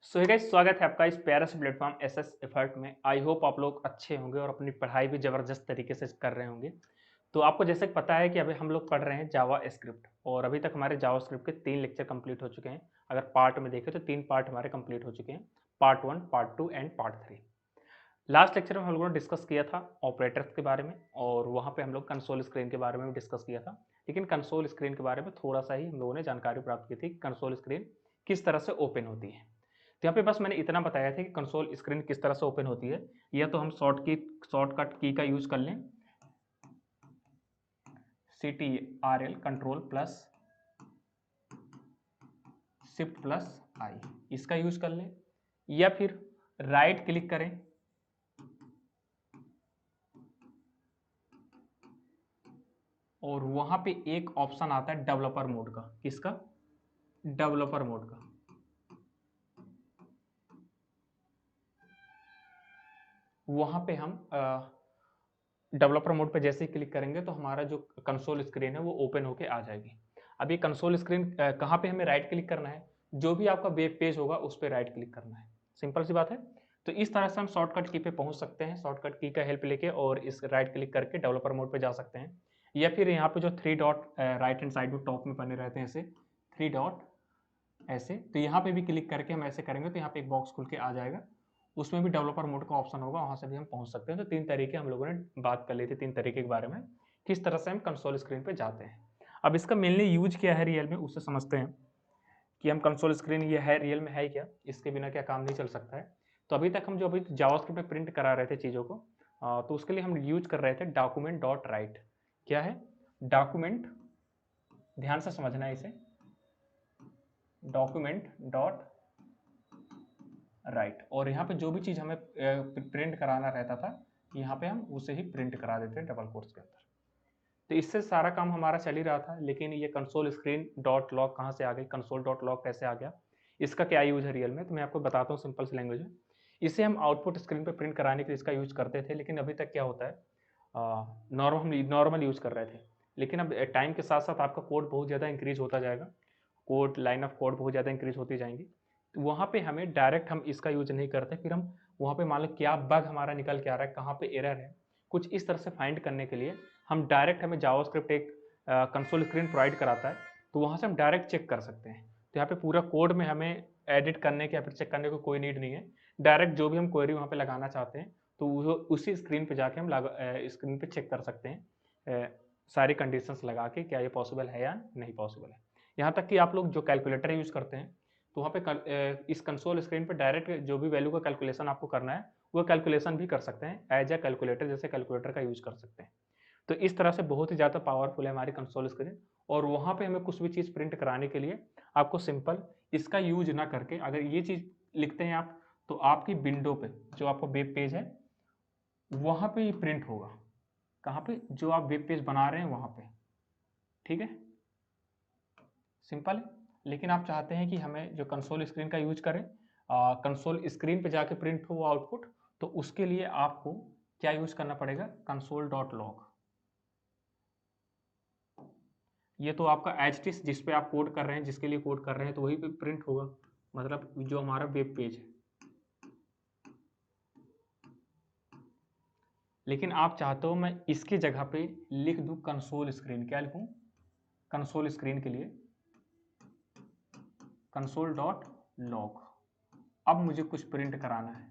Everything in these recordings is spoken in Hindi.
सो गाइस, स्वागत है आपका इस प्यारे से प्लेटफॉर्म एसएस एफर्ट में। आई होप आप लोग अच्छे होंगे और अपनी पढ़ाई भी ज़बरदस्त तरीके से कर रहे होंगे। तो आपको जैसे कि पता है कि अभी हम लोग पढ़ रहे हैं जावा स्क्रिप्ट और अभी तक हमारे जावा स्क्रिप्ट के 3 लेक्चर कंप्लीट हो चुके हैं। अगर पार्ट में देखें तो 3 पार्ट हमारे कंप्लीट हो चुके हैं, part 1, part 2 and part 3। Last lecture में हम लोगों ने डिस्कस किया था ऑपरेटर्स के बारे में और वहाँ पे हम लोग कंसोल स्क्रीन के बारे में भी डिस्कस किया था। लेकिन कंसोल स्क्रीन के बारे में थोड़ा-सा ही हम लोगों ने जानकारी प्राप्त की थी कि कंसोल स्क्रीन किस तरह से ओपन होती है। तो यहाँ पे बस मैंने इतना बताया था कि कंसोल स्क्रीन किस तरह से ओपन होती है। या तो हम शॉर्टकट की का यूज़ कर लें, CTRL control plus shift plus I, इसका यूज़ कर लें, या फिर राइट क्लिक करें और वहाँ पे एक ऑप्शन आता है डेवलपर मोड का। किसका? डेवलपर मोड का। वहाँ पे हम डेवलपर मोड पे जैसे ही क्लिक करेंगे तो हमारा जो कंसोल स्क्रीन है वो ओपन होके आ जाएगी। अब ये कंसोल स्क्रीन कहाँ पे हमें राइट क्लिक करना है? जो भी आपका वेब पेज होगा उस पे राइट क्लिक करना है। सिंपल सी बात है। तो इस तरह से हम शॉर्टकट की पे पहुँच सकते हैं, शॉर्टकट की का हेल्प लेके, और इस राइट क्लिक करके डेवलपर मोड पे जा सकते हैं। या फिर यहाँ पे जो 3 डॉट राइट हैंड साइड में टॉप में बने रहते हैं ऐसे 3 डॉट ऐसे, तो यहाँ पे भी क्लिक करके हम ऐसे करेंगे तो यहाँ पे एक बॉक्स खुल के आ जाएगा। उसमें भी डेवलपर मोड का ऑप्शन होगा, वहाँ से भी हम पहुँच सकते हैं। तो 3 तरीके हम लोगों ने बात कर ली थी, 3 तरीके के बारे में, किस तरह से हम कंसोल स्क्रीन पे जाते हैं। अब इसका मेनली यूज़ क्या है रियल में, उससे समझते हैं कि हम कंसोल स्क्रीन ये है रियल में है क्या, इसके बिना क्या काम नहीं चल सकता है। तो अभी तक हम जो अभी जावास्क्रिप्ट में प्रिंट करा रहे थे चीज़ों को, तो उसके लिए हम यूज़ कर रहे थे डॉक्यूमेंट डॉट राइट। क्या है डॉक्यूमेंट? ध्यान से समझना है इसे, डॉक्यूमेंट डॉट राइट। और यहाँ पे जो भी चीज़ हमें प्रिंट कराना रहता था, यहाँ पे हम उसे ही प्रिंट करा देते हैं डबल कोट्स के अंदर। तो इससे सारा काम हमारा चल ही रहा था। लेकिन ये कंसोल स्क्रीन डॉट लॉग कहाँ से आ गई, कंसोल डॉट लॉग कैसे आ गया, इसका क्या यूज़ है रियल में, तो मैं आपको बताता हूँ सिंपल सी लैंग्वेज में। इसे हम आउटपुट स्क्रीन पे प्रिंट कराने के लिए इसका यूज़ करते थे, लेकिन अभी तक क्या होता है, नॉर्मल यूज़ कर रहे थे। लेकिन अब टाइम के साथ साथ आपका कोड बहुत ज़्यादा इंक्रीज होता जाएगा, कोड लाइन ऑफ कोड बहुत ज़्यादा इंक्रीज होती जाएंगी। तो वहाँ पे हमें डायरेक्ट हम इसका यूज नहीं करते, फिर हम वहाँ पे मान लो क्या बग हमारा निकल के आ रहा है, कहाँ पे एरर है, कुछ इस तरह से फाइंड करने के लिए हम डायरेक्ट, हमें जावास्क्रिप्ट एक कंसोल स्क्रीन प्रोवाइड कराता है, तो वहाँ से हम डायरेक्ट चेक कर सकते हैं। तो यहाँ पे पूरा कोड में हमें एडिट करने के या फिर चेक करने को कोई नीड नहीं है। डायरेक्ट जो भी हम क्वेरी वहाँ पे लगाना चाहते हैं, तो वो उसी स्क्रीन पे जाके हम स्क्रीन पे चेक कर सकते हैं, सारी कंडीशंस लगा के क्या ये पॉसिबल है या नहीं पॉसिबल है। यहाँ तक कि आप लोग जो कैलकुलेटर यूज़ करते हैं, तो वहाँ पे इस कंसोल स्क्रीन पे डायरेक्ट जो भी वैल्यू का कैलकुलेशन आपको करना है, वो कैलकुलेशन भी कर सकते हैं एज ए कैलकुलेटर, जैसे कैलकुलेटर का यूज़ कर सकते हैं। तो इस तरह से बहुत ही ज़्यादा पावरफुल है हमारी कंसोल स्क्रीन। और वहाँ पे हमें कुछ भी चीज़ प्रिंट कराने के लिए आपको सिंपल इसका यूज ना करके, अगर ये चीज़ लिखते हैं आप, तो आपकी विंडो पे जो आपका वेब पेज है वहाँ पे ये प्रिंट होगा। कहाँ पे? जो आप वेब पेज बना रहे हैं वहाँ पे। ठीक है, सिंपल है। लेकिन आप चाहते हैं कि हमें जो कंसोल स्क्रीन का यूज करें, कंसोल स्क्रीन पे जाके प्रिंट हो आउटपुट, तो उसके लिए आपको क्या यूज करना पड़ेगा, कंसोल डॉट लॉग। ये तो आपका एज इट इज जिस पे आप कोड कर रहे हैं, जिसके लिए कोड कर रहे हैं, तो वही पे प्रिंट होगा, मतलब जो हमारा वेब पेज है। लेकिन आप चाहते हो मैं इसकी जगह पे लिख दूं कंसोल स्क्रीन, क्या लिखूं कंसोल स्क्रीन के लिए कंसोल डॉट लॉग। अब मुझे कुछ प्रिंट कराना है,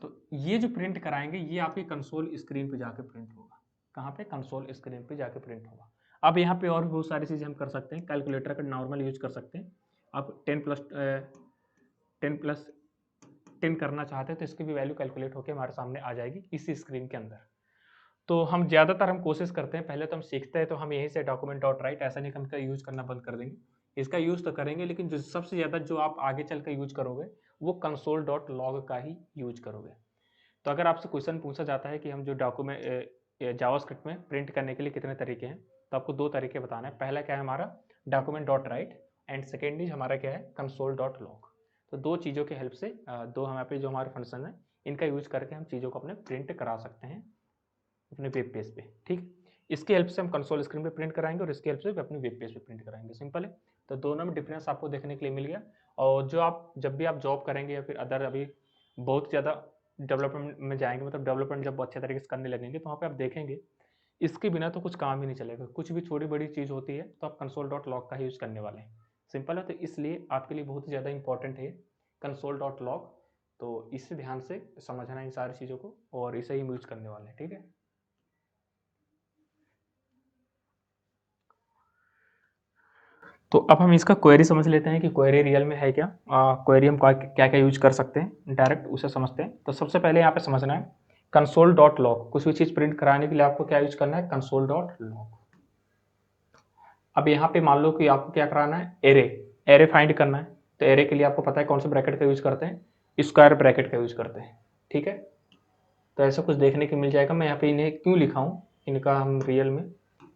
तो ये जो प्रिंट कराएंगे ये आपके कंसोल स्क्रीन पे जाके प्रिंट होगा। कहाँ पे? कंसोल स्क्रीन पे जाके प्रिंट होगा। अब यहाँ पे और भी बहुत सारी चीज़ें हम कर सकते हैं, कैलकुलेटर का नॉर्मल यूज कर सकते हैं। आप 10 करना चाहते हैं तो इसकी भी वैल्यू कैलकुलेट होकर हमारे सामने आ जाएगी इसी स्क्रीन के अंदर। तो हम ज़्यादातर हम कोशिश करते हैं, पहले तो हम सीखते हैं तो हम यहीं से डॉक्यूमेंट डॉट राइट, ऐसा नहीं कि हम इसका यूज़ करना बंद कर देंगे, इसका यूज़ तो करेंगे, लेकिन जो सबसे ज़्यादा जो आप आगे चल कर यूज करोगे वो कंसोल डॉट लॉग का ही यूज करोगे। तो अगर आपसे क्वेश्चन पूछा जाता है कि हम जो डॉक्यूमेंट जावास्क्रिप्ट में प्रिंट करने के लिए कितने तरीके हैं, तो आपको 2 तरीके बताना है। पहला क्या है हमारा document dot right, and second is हमारा क्या है कंसोल डॉट लॉग। तो 2 चीज़ों की हेल्प से, दो हमारे पे जो हमारे फंक्शन है, इनका यूज करके हम चीज़ों को अपने प्रिंट करा सकते हैं अपने वेब पेज पे। ठीक, इसकी हेल्प से हम कंसोल स्क्रीन पे प्रिंट कराएंगे और इसकी हेल्प से अपने वेब पेज पे प्रिंट कराएंगे। सिंपल है। तो दोनों में डिफरेंस आपको देखने के लिए मिल गया। और जब भी आप जॉब करेंगे या फिर अदर अभी बहुत ज़्यादा डेवलपमेंट में जाएंगे, मतलब डेवलपमेंट जब अच्छे तरीके से करने लगेंगे, तो वहाँ पे आप देखेंगे इसके बिना तो कुछ काम ही नहीं चलेगा। कुछ भी छोटी बड़ी चीज़ होती है तो आप कंसोल डॉट लॉग का ही यूज़ करने वाले हैं। सिंपल है, तो इसलिए आपके लिए बहुत ही ज़्यादा इंपॉर्टेंट है कंसोल डॉट लॉग। तो इससे ध्यान से समझना इन सारी चीज़ों को, और इसे ही यूज करने वाले हैं, ठीक है। तो अब हम इसका क्वेरी समझ लेते हैं कि क्वेरी रियल में है क्या। क्वेरी हम क्या क्या यूज कर सकते हैं, डायरेक्ट उसे समझते हैं। तो सबसे पहले यहाँ पे समझना है कंसोल डॉट लॉग। कुछ भी चीज़ प्रिंट कराने के लिए आपको क्या यूज करना है, कंसोल डॉट लॉग। अब यहाँ पे मान लो कि आपको क्या कराना है, एरे एरे फाइंड करना है। तो एरे के लिए आपको पता है कौन से ब्रैकेट का यूज करते हैं, स्क्वायर ब्रैकेट का यूज करते हैं, ठीक है। तो ऐसा कुछ देखने को मिल जाएगा। मैं यहाँ पे इन्हें क्यों लिखा हूँ, इनका हम रियल में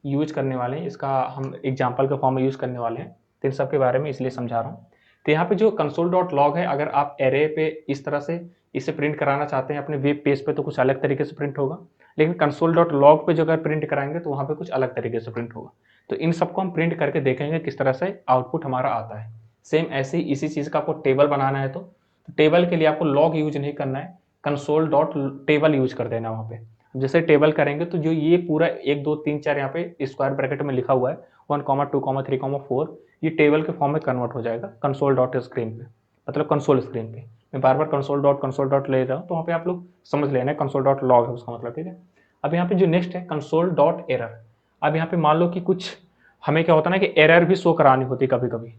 यूज करने वाले हैं, इसका हम एग्जाम्पल के फॉर्म में यूज करने वाले हैं। तो इन सब के बारे में इसलिए समझा रहा हूँ। तो यहाँ पे जो कंसोल डॉट लॉग है, अगर आप एरे पे इस तरह से इसे प्रिंट कराना चाहते हैं अपने वेब पेज पे, तो कुछ अलग तरीके से प्रिंट होगा। लेकिन कंसोल डॉट लॉग पे जो अगर प्रिंट कराएंगे तो वहाँ पे कुछ अलग तरीके से प्रिंट होगा। तो इन सबको हम प्रिंट करके देखेंगे किस तरह से आउटपुट हमारा आता है। सेम ऐसे ही इसी चीज़ का आपको टेबल बनाना है, तो टेबल के लिए आपको लॉग यूज नहीं करना है, कंसोल डॉट टेबल यूज कर देना वहाँ पे। जैसे टेबल करेंगे तो जो ये पूरा 1 2 3 4 यहाँ पे स्क्वायर ब्रैकेट में लिखा हुआ है 1 2 3 4, ये टेबल के फॉर्म में कन्वर्ट हो जाएगा कंसोल डॉट स्क्रीन पे, मतलब कंसोल स्क्रीन पे। मैं बार बार कंसोल डॉट ले रहा हूँ, तो वहाँ पे आप लोग समझ लेना है कंसोल डॉट लॉग है उसका मतलब, ठीक है। अब यहाँ पे जो नेक्स्ट है कंसोल डॉट एरर। अब यहाँ पे मान लो कि कुछ हमें क्या होता है ना कि एरर भी शो करानी होती है कभी कभी।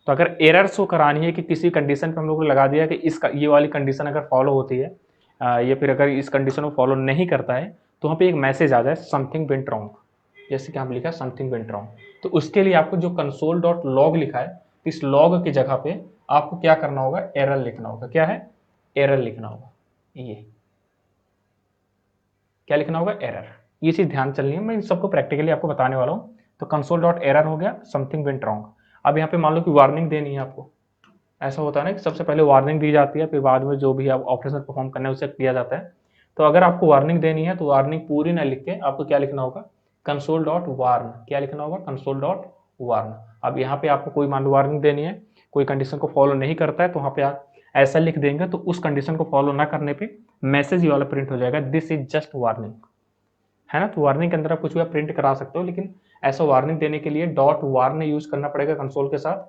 तो अगर एरर शो करानी है कि किसी कंडीशन पे हम लोग को लगा दिया कि इसका ये वाली कंडीशन अगर फॉलो होती है, या फिर अगर इस कंडीशन को फॉलो नहीं करता है, तो वहाँ पे एक मैसेज आ जाए समथिंग वेंट रॉन्ग, जैसे कि हम लिखा है समथिंग वेंट रॉन्ग। तो उसके लिए आपको जो कंसोल डॉट लॉग लिखा है, इस लॉग की जगह पे आपको क्या करना होगा, एरर लिखना होगा। क्या है, एरर लिखना होगा। ये क्या लिखना होगा, एरर। ये चीज़ ध्यान चलनी है, मैं इन सबको प्रैक्टिकली आपको बताने वाला हूँ। तो कंसोल डॉट एरर हो गया, समथिंग वेंट रॉन्ग। अब यहाँ पे मान लो कि वार्निंग देनी है आपको। ऐसा होता है ना कि सबसे पहले वार्निंग दी जाती है, फिर बाद में जो भी आप ऑपरेशन परफॉर्म करना है उसे किया जाता है। तो अगर आपको वार्निंग देनी है तो वार्निंग पूरी ना लिख के आपको क्या लिखना होगा, कंसोल डॉट वार्न। क्या लिखना होगा, कंसोल डॉट वार्न। अब यहाँ पे आपको कोई मान लो वार्निंग देनी है, कोई कंडीशन को फॉलो नहीं करता है, तो वहाँ पे आप ऐसा लिख देंगे तो उस कंडीशन को फॉलो ना करने पे मैसेज ये वाला प्रिंट हो जाएगा, दिस इज जस्ट वार्निंग, है ना। तो वार्निंग के अंदर आप कुछ भी प्रिंट करा सकते हो, लेकिन ऐसा वार्निंग देने के लिए डॉट वार्न यूज करना पड़ेगा कंसोल के साथ,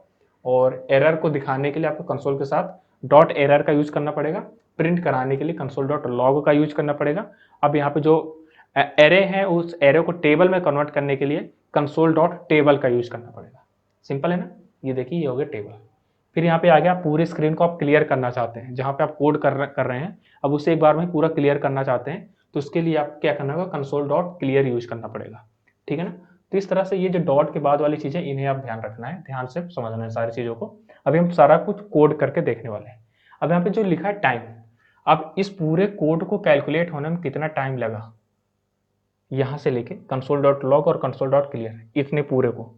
और एरर को दिखाने के लिए आपको कंसोल के साथ डॉट एरर का यूज करना पड़ेगा, प्रिंट कराने के लिए कंसोल डॉट लॉग का यूज करना पड़ेगा। अब यहाँ पे जो एरे है उस एरे को टेबल में कन्वर्ट करने के लिए कंसोल डॉट टेबल का यूज करना पड़ेगा। सिंपल है ना। ये देखिए, ये हो गया टेबल। फिर यहाँ पे आ गया पूरे स्क्रीन को आप क्लियर करना चाहते हैं, जहाँ पे आप कोड कर रहे हैं, अब उसे एक बार में पूरा क्लियर करना चाहते हैं, तो उसके लिए आप क्या करना होगा, कंसोल डॉट क्लियर यूज करना पड़ेगा, ठीक है ना। तो इस तरह से ये जो डॉट के बाद वाली चीजें, इन्हें आप ध्यान रखना है, ध्यान से समझना है सारी चीजों को। अभी हम सारा कुछ कोड करके देखने वाले हैं। अब यहाँ पे जो लिखा है टाइम, अब इस पूरे कोड को कैलकुलेट होने में कितना टाइम लगा, यहाँ से लेके कंसोल डॉट लॉग और कंसोल डॉट क्लियर, इतने पूरे को।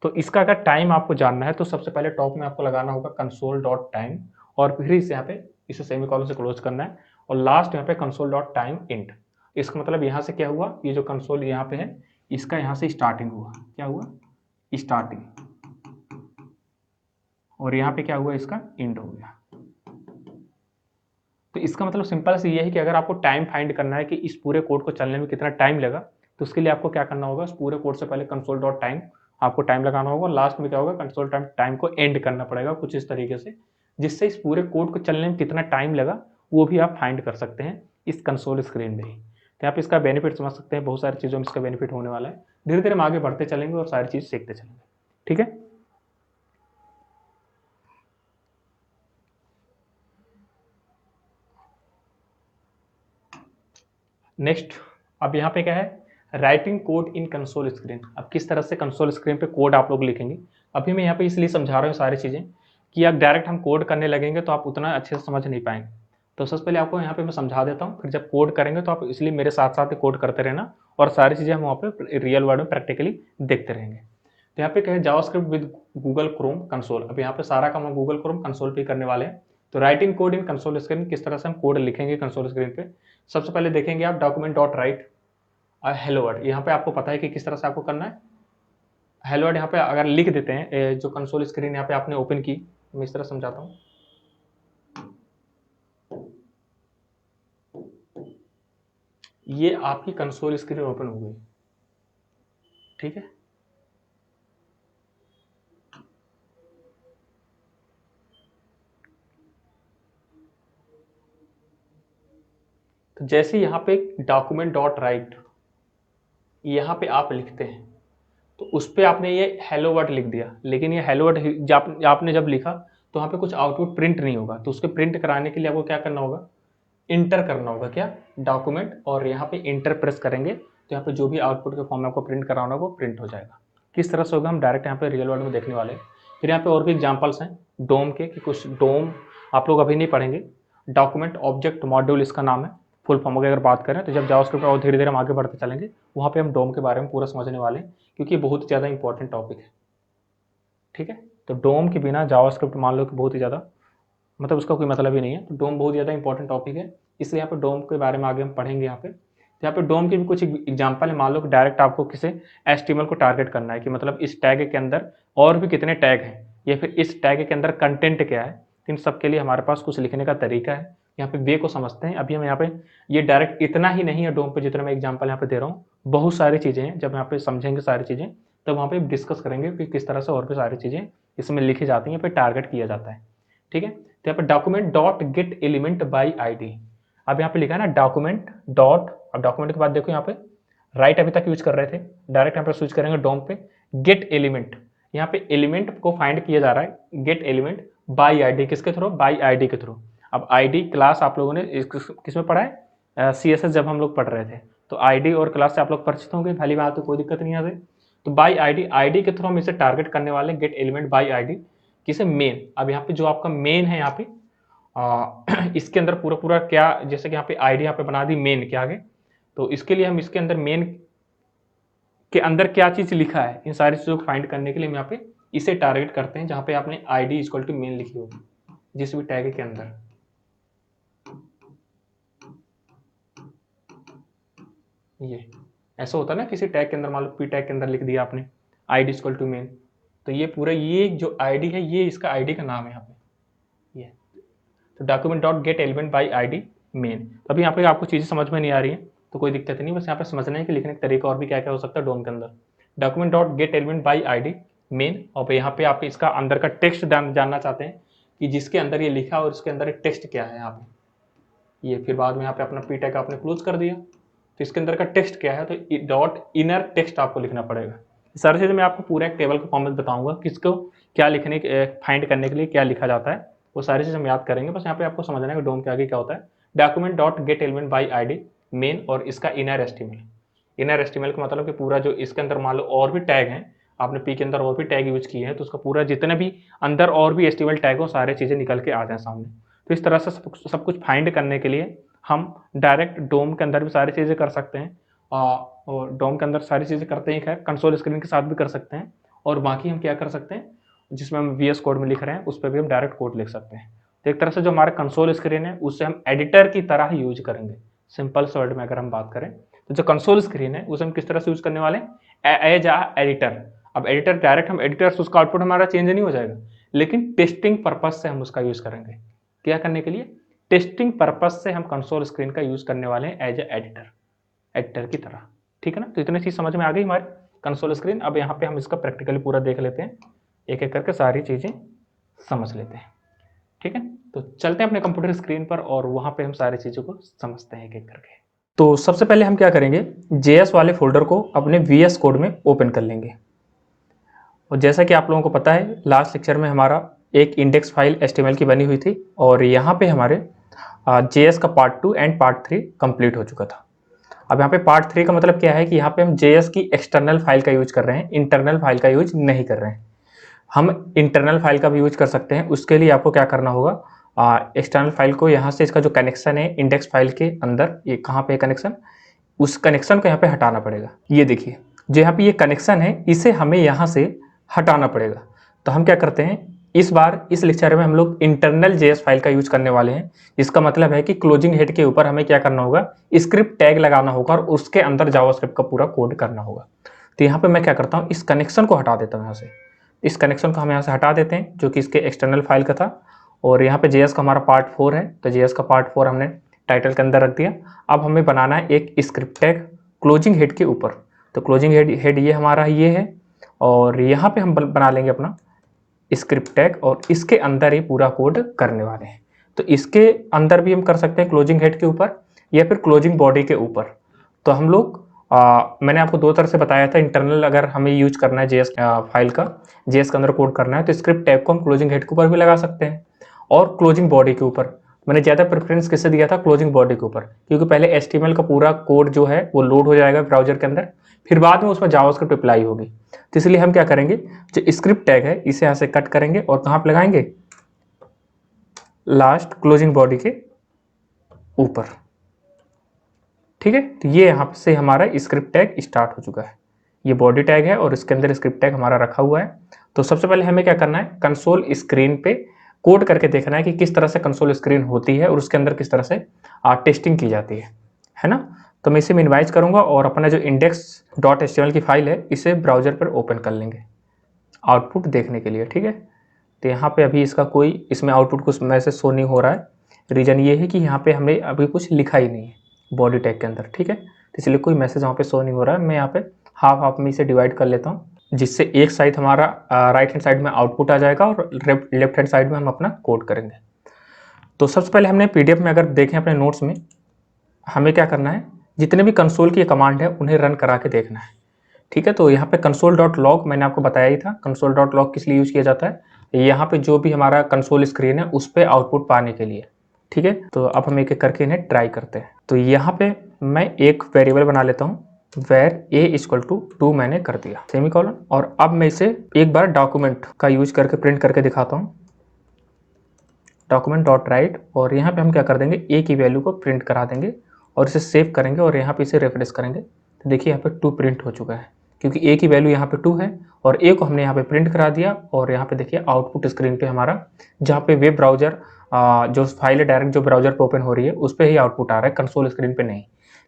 तो इसका अगर टाइम आपको जानना है तो सबसे पहले टॉप में आपको लगाना होगा कंसोल डॉट टाइम, और फिर इसे यहाँ पे इसे सेमीकोलन से क्लोज करना है, और लास्ट यहाँ पे कंसोल डॉट टाइम इंट। इसका मतलब यहाँ से क्या हुआ, ये जो कंसोल यहाँ पे है, इसका यहाँ से स्टार्टिंग हुआ, क्या हुआ, स्टार्टिंग, और यहाँ पे क्या हुआ, इसका इंड हो गया। तो इसका मतलब सिंपल से ये है कि अगर आपको टाइम फाइंड करना है कि इस पूरे कोड को चलने में कितना टाइम लगा, तो उसके लिए आपको क्या करना होगा, उस पूरे कोड से पहले कंसोल डॉट टाइम आपको टाइम लगाना होगा, लास्ट में क्या होगा, कंसोल टाइम को एंड करना पड़ेगा कुछ इस तरीके से, जिससे इस पूरे कोड को चलने में कितना टाइम लगा वो भी आप फाइंड कर सकते हैं इस कंसोल स्क्रीन में ही। तो आप इसका बेनिफिट समझ सकते हैं, बहुत सारी चीज़ों में इसका बेनिफिट होने वाला है। धीरे धीरे हम आगे बढ़ते चलेंगे और सारी चीज़ सीखते चलेंगे, ठीक है। नेक्स्ट, अब यहाँ पे क्या है, राइटिंग कोड इन कंसोल स्क्रीन। अब किस तरह से कंसोल स्क्रीन पे कोड आप लोग लिखेंगे, अभी मैं यहाँ पे इसलिए समझा रहा हूँ सारी चीज़ें कि अब डायरेक्ट हम कोड करने लगेंगे तो आप उतना अच्छे से समझ नहीं पाएंगे। तो सबसे पहले आपको यहाँ पे मैं समझा देता हूँ, फिर जब कोड करेंगे तो आप इसलिए मेरे साथ साथ कोड करते रहना, और सारी चीज़ें हम वहाँ पे रियल वर्ल्ड में प्रैक्टिकली देखते रहेंगे। तो यहाँ पे क्या है, JavaScript with Google Chrome console. अब यहाँ पे सारा काम हम गूगल क्रोम कंसोल पे करने वाले हैं। तो राइटिंग कोड इन कंसोल स्क्रीन, किस तरह से हम कोड लिखेंगे कंसोल स्क्रीन पे। सबसे पहले देखेंगे आप document dot right hello word. यहाँ पे आपको पता है कि किस तरह से आपको करना है। हेलो वर्ड यहाँ पे अगर लिख देते हैं, जो कंसोल स्क्रीन यहाँ पे आपने ओपन की, मैं इस तरह समझाता हूँ। ये आपकी कंसोल स्क्रीन ओपन हो गई, ठीक है। तो जैसे यहाँ पे डॉक्यूमेंट डॉट राइट यहाँ पे आप लिखते हैं, तो उस पर आपने ये हेलो वर्ड लिख दिया, लेकिन ये हेलो वर्ड आपने जब लिखा तो वहाँ पे कुछ आउटपुट प्रिंट नहीं होगा। तो उसके प्रिंट कराने के लिए आपको क्या करना होगा, इंटर करना होगा। क्या, डॉक्यूमेंट, और यहाँ पे इंटर प्रेस करेंगे तो यहाँ पे जो भी आउटपुट के फॉर्म में आपको प्रिंट कराना होगा वो प्रिंट हो जाएगा। किस तरह से होगा हम डायरेक्ट यहाँ पे रियल वर्ल्ड में देखने वाले हैं। फिर यहाँ पे और भी एग्जांपल्स हैं डोम के, कि कुछ डोम आप लोग अभी नहीं पढ़ेंगे। डॉक्यूमेंट ऑब्जेक्ट मॉड्यूल इसका नाम है, फुल फॉर्म की अगर बात करें तो जब जावास्क्रिप्ट और धीरे धीरे हम आगे बढ़ते चलेंगे वहाँ पे हम डोम के बारे में पूरा समझने वाले हैं, क्योंकि ये बहुत ज़्यादा इंपॉर्टेंट टॉपिक है, ठीक है। तो डोम के बिना जावास्क्रिप्ट मान लो कि बहुत ही ज़्यादा, मतलब उसका कोई मतलब ही नहीं है। तो डोम बहुत ज़्यादा इंपॉर्टेंट टॉपिक है, इसलिए यहाँ पे डोम के बारे में आगे हम पढ़ेंगे। यहाँ पे डोम के भी कुछ एग्जांपल है। मान लो कि डायरेक्ट आपको किसी HTML को टारगेट करना है, कि मतलब इस टैग के अंदर और भी कितने टैग हैं, या फिर इस टैग के अंदर कंटेंट क्या है। इन सब के लिए हमारे पास कुछ लिखने का तरीका है। यहाँ पे वे को समझते हैं। अभी हम यहाँ पे ये डायरेक्ट इतना ही नहीं है डोम पे जितना मैं एग्जाम्पल यहाँ पे दे रहा हूँ, बहुत सारी चीज़ें हैं। जब यहाँ पे समझेंगे सारी चीज़ें तब वहाँ पे डिस्कस करेंगे कि किस तरह से और भी सारी चीज़ें इसमें लिखी जाती हैं, फिर टारगेट किया जाता है, ठीक है। तो यहाँ पे document dot gate element by ID। अब यहाँ पे लिखा है ना डॉक्यूमेंट डॉट, अब डॉक्यूमेंट के बाद देखो यहाँ पे राइट अभी तक यूज कर रहे थे, डायरेक्ट यहाँ पे स्विच करेंगे डोम पे गेट एलिमेंट। यहाँ पे एलिमेंट को फाइंड किया जा रहा है गेट एलिमेंट बाई ID, किसके थ्रू, बाई ID के थ्रू। अब ID क्लास आप लोगों ने किसमें पढ़ा है, CSS जब हम लोग पढ़ रहे थे, तो ID और क्लास से आप लोग परिचित होंगे, भली बात, तो कोई दिक्कत नहीं आती। तो बाई ID के थ्रू हम इसे टारगेट करने वाले गेट एलिमेंट बाई ID, किसे, मेन। अब यहाँ पे जो आपका मेन है यहाँ पे इसके अंदर पूरा पूरा क्या, जैसे कि यहाँ पे ID यहाँ पे बना दी मेन के आगे, तो इसके लिए हम इसके अंदर मेन के अंदर क्या चीज लिखा है, इन सारी चीजों को फाइंड करने के लिए हम यहाँ पे इसे टारगेट करते हैं, जहां पे आपने ID इक्वल टू मेन लिखी होगी जिस भी टैग के अंदर। ये ऐसा होता है ना, किसी टैग के अंदर मान लो P टैग के अंदर लिख दिया आपने ID इक्वल टू मेन, तो ये पूरा ये जो ID है ये इसका ID का नाम है यहाँ पे ये। तो document dot gate element by ID main. तो अभी यहाँ पे आपको चीज़ें समझ में नहीं आ रही है तो कोई दिक्कत नहीं, बस यहाँ पे समझने के लिखने का तरीका और भी क्या क्या हो सकता है डोम के अंदर। Document dot gate element by ID main, और यहाँ पे आप इसका अंदर का टेक्स्ट जानना चाहते हैं कि जिसके अंदर ये लिखा और इसके अंदर टेक्स्ट क्या है यहाँ पे ये। फिर बाद में यहाँ पे अपना P टैग आपने क्लोज कर दिया, तो इसके अंदर का टेक्स्ट क्या है, तो डॉट इनर टेक्स्ट आपको लिखना पड़ेगा। सारी चीज़ें मैं आपको पूरा एक टेबल का फॉर्मेट बताऊंगा, किसको क्या लिखने फाइंड करने के लिए क्या लिखा जाता है, वो सारी चीज़ हम याद करेंगे। बस यहाँ पे आपको समझना है कि डोम के आगे क्या होता है। Document dot gate element by ID main, और इसका इनर HTML। इनर HTML का मतलब कि पूरा जो इसके अंदर मान लो और भी टैग हैं, आपने P के अंदर और भी टैग यूज किए हैं, तो उसका पूरा जितने भी अंदर और भी HTML टैग हो सारी चीज़ें निकल के आ जाए सामने। तो इस तरह से सब कुछ फाइंड करने के लिए हम डायरेक्ट डोम के अंदर भी सारी चीज़ें कर सकते हैं, और डोम के अंदर सारी चीज़ें करते हैं, खैर कंसोल स्क्रीन के साथ भी कर सकते हैं। और बाकी हम क्या कर सकते हैं, जिसमें हम VS कोड में लिख रहे हैं उस पर भी हम डायरेक्ट कोड लिख सकते हैं। तो एक तरह से जो हमारा कंसोल स्क्रीन है उससे हम एडिटर की तरह ही यूज करेंगे। सिंपल से वर्ड में अगर हम बात करें तो जो कंसोल स्क्रीन है उसे हम किस तरह से यूज करने वाले हैं, एज आ एडिटर। अब एडिटर डायरेक्ट हम एडिटर से उसका आउटपुट हमारा चेंज नहीं हो जाएगा, लेकिन टेस्टिंग पर्पज से हम उसका यूज करेंगे। क्या करने के लिए, टेस्टिंग पर्पज से हम कंसोल स्क्रीन का यूज करने वाले हैं एज ए एडिटर की तरह, ठीक है ना। तो इतनी चीज समझ में आ गई हमारी कंसोल स्क्रीन। अब यहाँ पे हम इसका प्रैक्टिकली पूरा देख लेते हैं, एक एक करके सारी चीजें समझ लेते हैं, ठीक है। तो चलते हैं अपने कंप्यूटर स्क्रीन पर और वहां पे हम सारी चीजों को समझते हैं एक एक करके। तो सबसे पहले हम क्या करेंगे, JS वाले फोल्डर को अपने VS कोड में ओपन कर लेंगे। और जैसा कि आप लोगों को पता है लास्ट लेक्चर में हमारा एक इंडेक्स फाइल HTML की बनी हुई थी, और यहाँ पे हमारे JS का पार्ट 2 एंड पार्ट 3 कंप्लीट हो चुका था। अब यहाँ पे पार्ट 3 का मतलब क्या है कि यहाँ पे हम JS की एक्सटर्नल फाइल का यूज कर रहे हैं, इंटरनल फाइल का यूज नहीं कर रहे हैं। हम इंटरनल फाइल का भी यूज कर सकते हैं, उसके लिए आपको क्या करना होगा, एक्सटर्नल फाइल को यहाँ से इसका जो कनेक्शन है इंडेक्स फाइल के अंदर, ये कहाँ पे कनेक्शन, उस कनेक्शन को यहाँ पे हटाना पड़ेगा। ये देखिए जो यहाँ पे ये कनेक्शन है इसे हमें यहाँ से हटाना पड़ेगा। तो हम क्या करते हैं, इस बार इस लेक्चर में हम लोग इंटरनल JS फाइल का यूज करने वाले हैं। इसका मतलब है कि क्लोजिंग हेड के ऊपर हमें क्या करना होगा, स्क्रिप्ट टैग लगाना होगा और उसके अंदर जावास्क्रिप्ट का पूरा कोड करना होगा। तो यहाँ पे मैं क्या करता हूँ, इस कनेक्शन को हटा देता हूँ यहाँ से। इस कनेक्शन को हम यहाँ से हटा देते हैं जो कि इसके एक्सटर्नल फाइल का था, और यहाँ पे JS का हमारा पार्ट 4 है, तो JS का पार्ट 4 हमने टाइटल के अंदर रख दिया। अब हमें बनाना है एक स्क्रिप्ट टैग क्लोजिंग हेड के ऊपर, तो क्लोजिंग हेड ये हमारा ये है, और यहाँ पे हम बना लेंगे अपना स्क्रिप्ट टैग, और इसके अंदर ही पूरा कोड करने वाले हैं। तो इसके अंदर भी हम कर सकते हैं क्लोजिंग हेड के ऊपर या फिर क्लोजिंग बॉडी के ऊपर। तो हम लोग मैंने आपको दो तरह से बताया था, इंटरनल अगर हमें यूज करना है JS फाइल का, JS के अंदर कोड करना है, तो स्क्रिप्ट टैग को हम क्लोजिंग हेड के ऊपर भी लगा सकते हैं और क्लोजिंग बॉडी के ऊपर। मैंने ज़्यादा प्रेफरेंस किससे दिया था, क्लोजिंग बॉडी के ऊपर, क्योंकि पहले HTML का पूरा कोड जो है वो लोड हो जाएगा ब्राउजर के अंदर, फिर बाद में उसमें जावास्क्रिप्ट अप्लाई होगी। तो इसलिए हम क्या करेंगे, जो स्क्रिप्ट टैग है इसे यहाँ से कट करेंगे और कहाँ पे लगाएंगे, लास्ट क्लोजिंग बॉडी के ऊपर। ठीक है, तो ये यहाँ से हमारा स्क्रिप्ट टैग स्टार्ट हो चुका है। ये बॉडी टैग है और इसके अंदर स्क्रिप्ट टैग हमारा रखा हुआ है। तो सबसे पहले हमें क्या करना है, कंसोल स्क्रीन पे कोड करके देखना है कि किस तरह से कंसोल स्क्रीन होती है और उसके अंदर किस तरह से टेस्टिंग की जाती है ना। तो मैं इसे मिनिमाइज करूंगा और अपना जो index.html की फाइल है इसे ब्राउजर पर ओपन कर लेंगे आउटपुट देखने के लिए। ठीक है, तो यहाँ पे अभी इसका कोई इसमें आउटपुट कुछ मैसेज शो नहीं हो रहा है। रीज़न ये है कि यहाँ पे हमने अभी कुछ लिखा ही नहीं है बॉडी टैग के अंदर। ठीक है, तो इसलिए कोई मैसेज वहाँ पे शो नहीं हो रहा है। मैं यहाँ पे हाफ में इसे डिवाइड कर लेता हूँ, जिससे एक साइड हमारा राइट हैंड साइड में आउटपुट आ जाएगा और लेफ्ट हैंड साइड में हम अपना कोड करेंगे। तो सबसे पहले हमने PDF में अगर देखें अपने नोट्स में, हमें क्या करना है, जितने भी कंसोल की कमांड है उन्हें रन करा के देखना है। ठीक है, तो यहाँ पे console.log मैंने आपको बताया ही था। console.log किस लिए यूज किया जाता है, यहाँ पे जो भी हमारा कंसोल स्क्रीन है उस पर आउटपुट पाने के लिए। ठीक है, तो अब हम एक एक करके इन्हें ट्राई करते हैं। तो यहाँ पे मैं एक वेरिएबल बना लेता हूँ, where a=2 मैंने कर दिया सेमीकोलन, और अब मैं इसे एक बार डॉक्यूमेंट का यूज करके प्रिंट करके दिखाता हूँ, document.write, और यहाँ पे हम क्या कर देंगे, a की वैल्यू को प्रिंट करा देंगे और इसे सेव करेंगे और यहाँ पे इसे रिफ्रेश करेंगे। तो देखिए यहाँ पे 2 प्रिंट हो चुका है, क्योंकि a की वैल्यू यहाँ पे 2 है और a को हमने यहाँ पे प्रिंट करा दिया। और यहाँ पे देखिए आउटपुट स्क्रीन पे हमारा, जहाँ पे वेब ब्राउजर जो फाइल है डायरेक्ट जो ब्राउजर पे ओपन हो रही है उस पर ही आउटपुट आ रहा है, कंसोल स्क्रीन पे नहीं।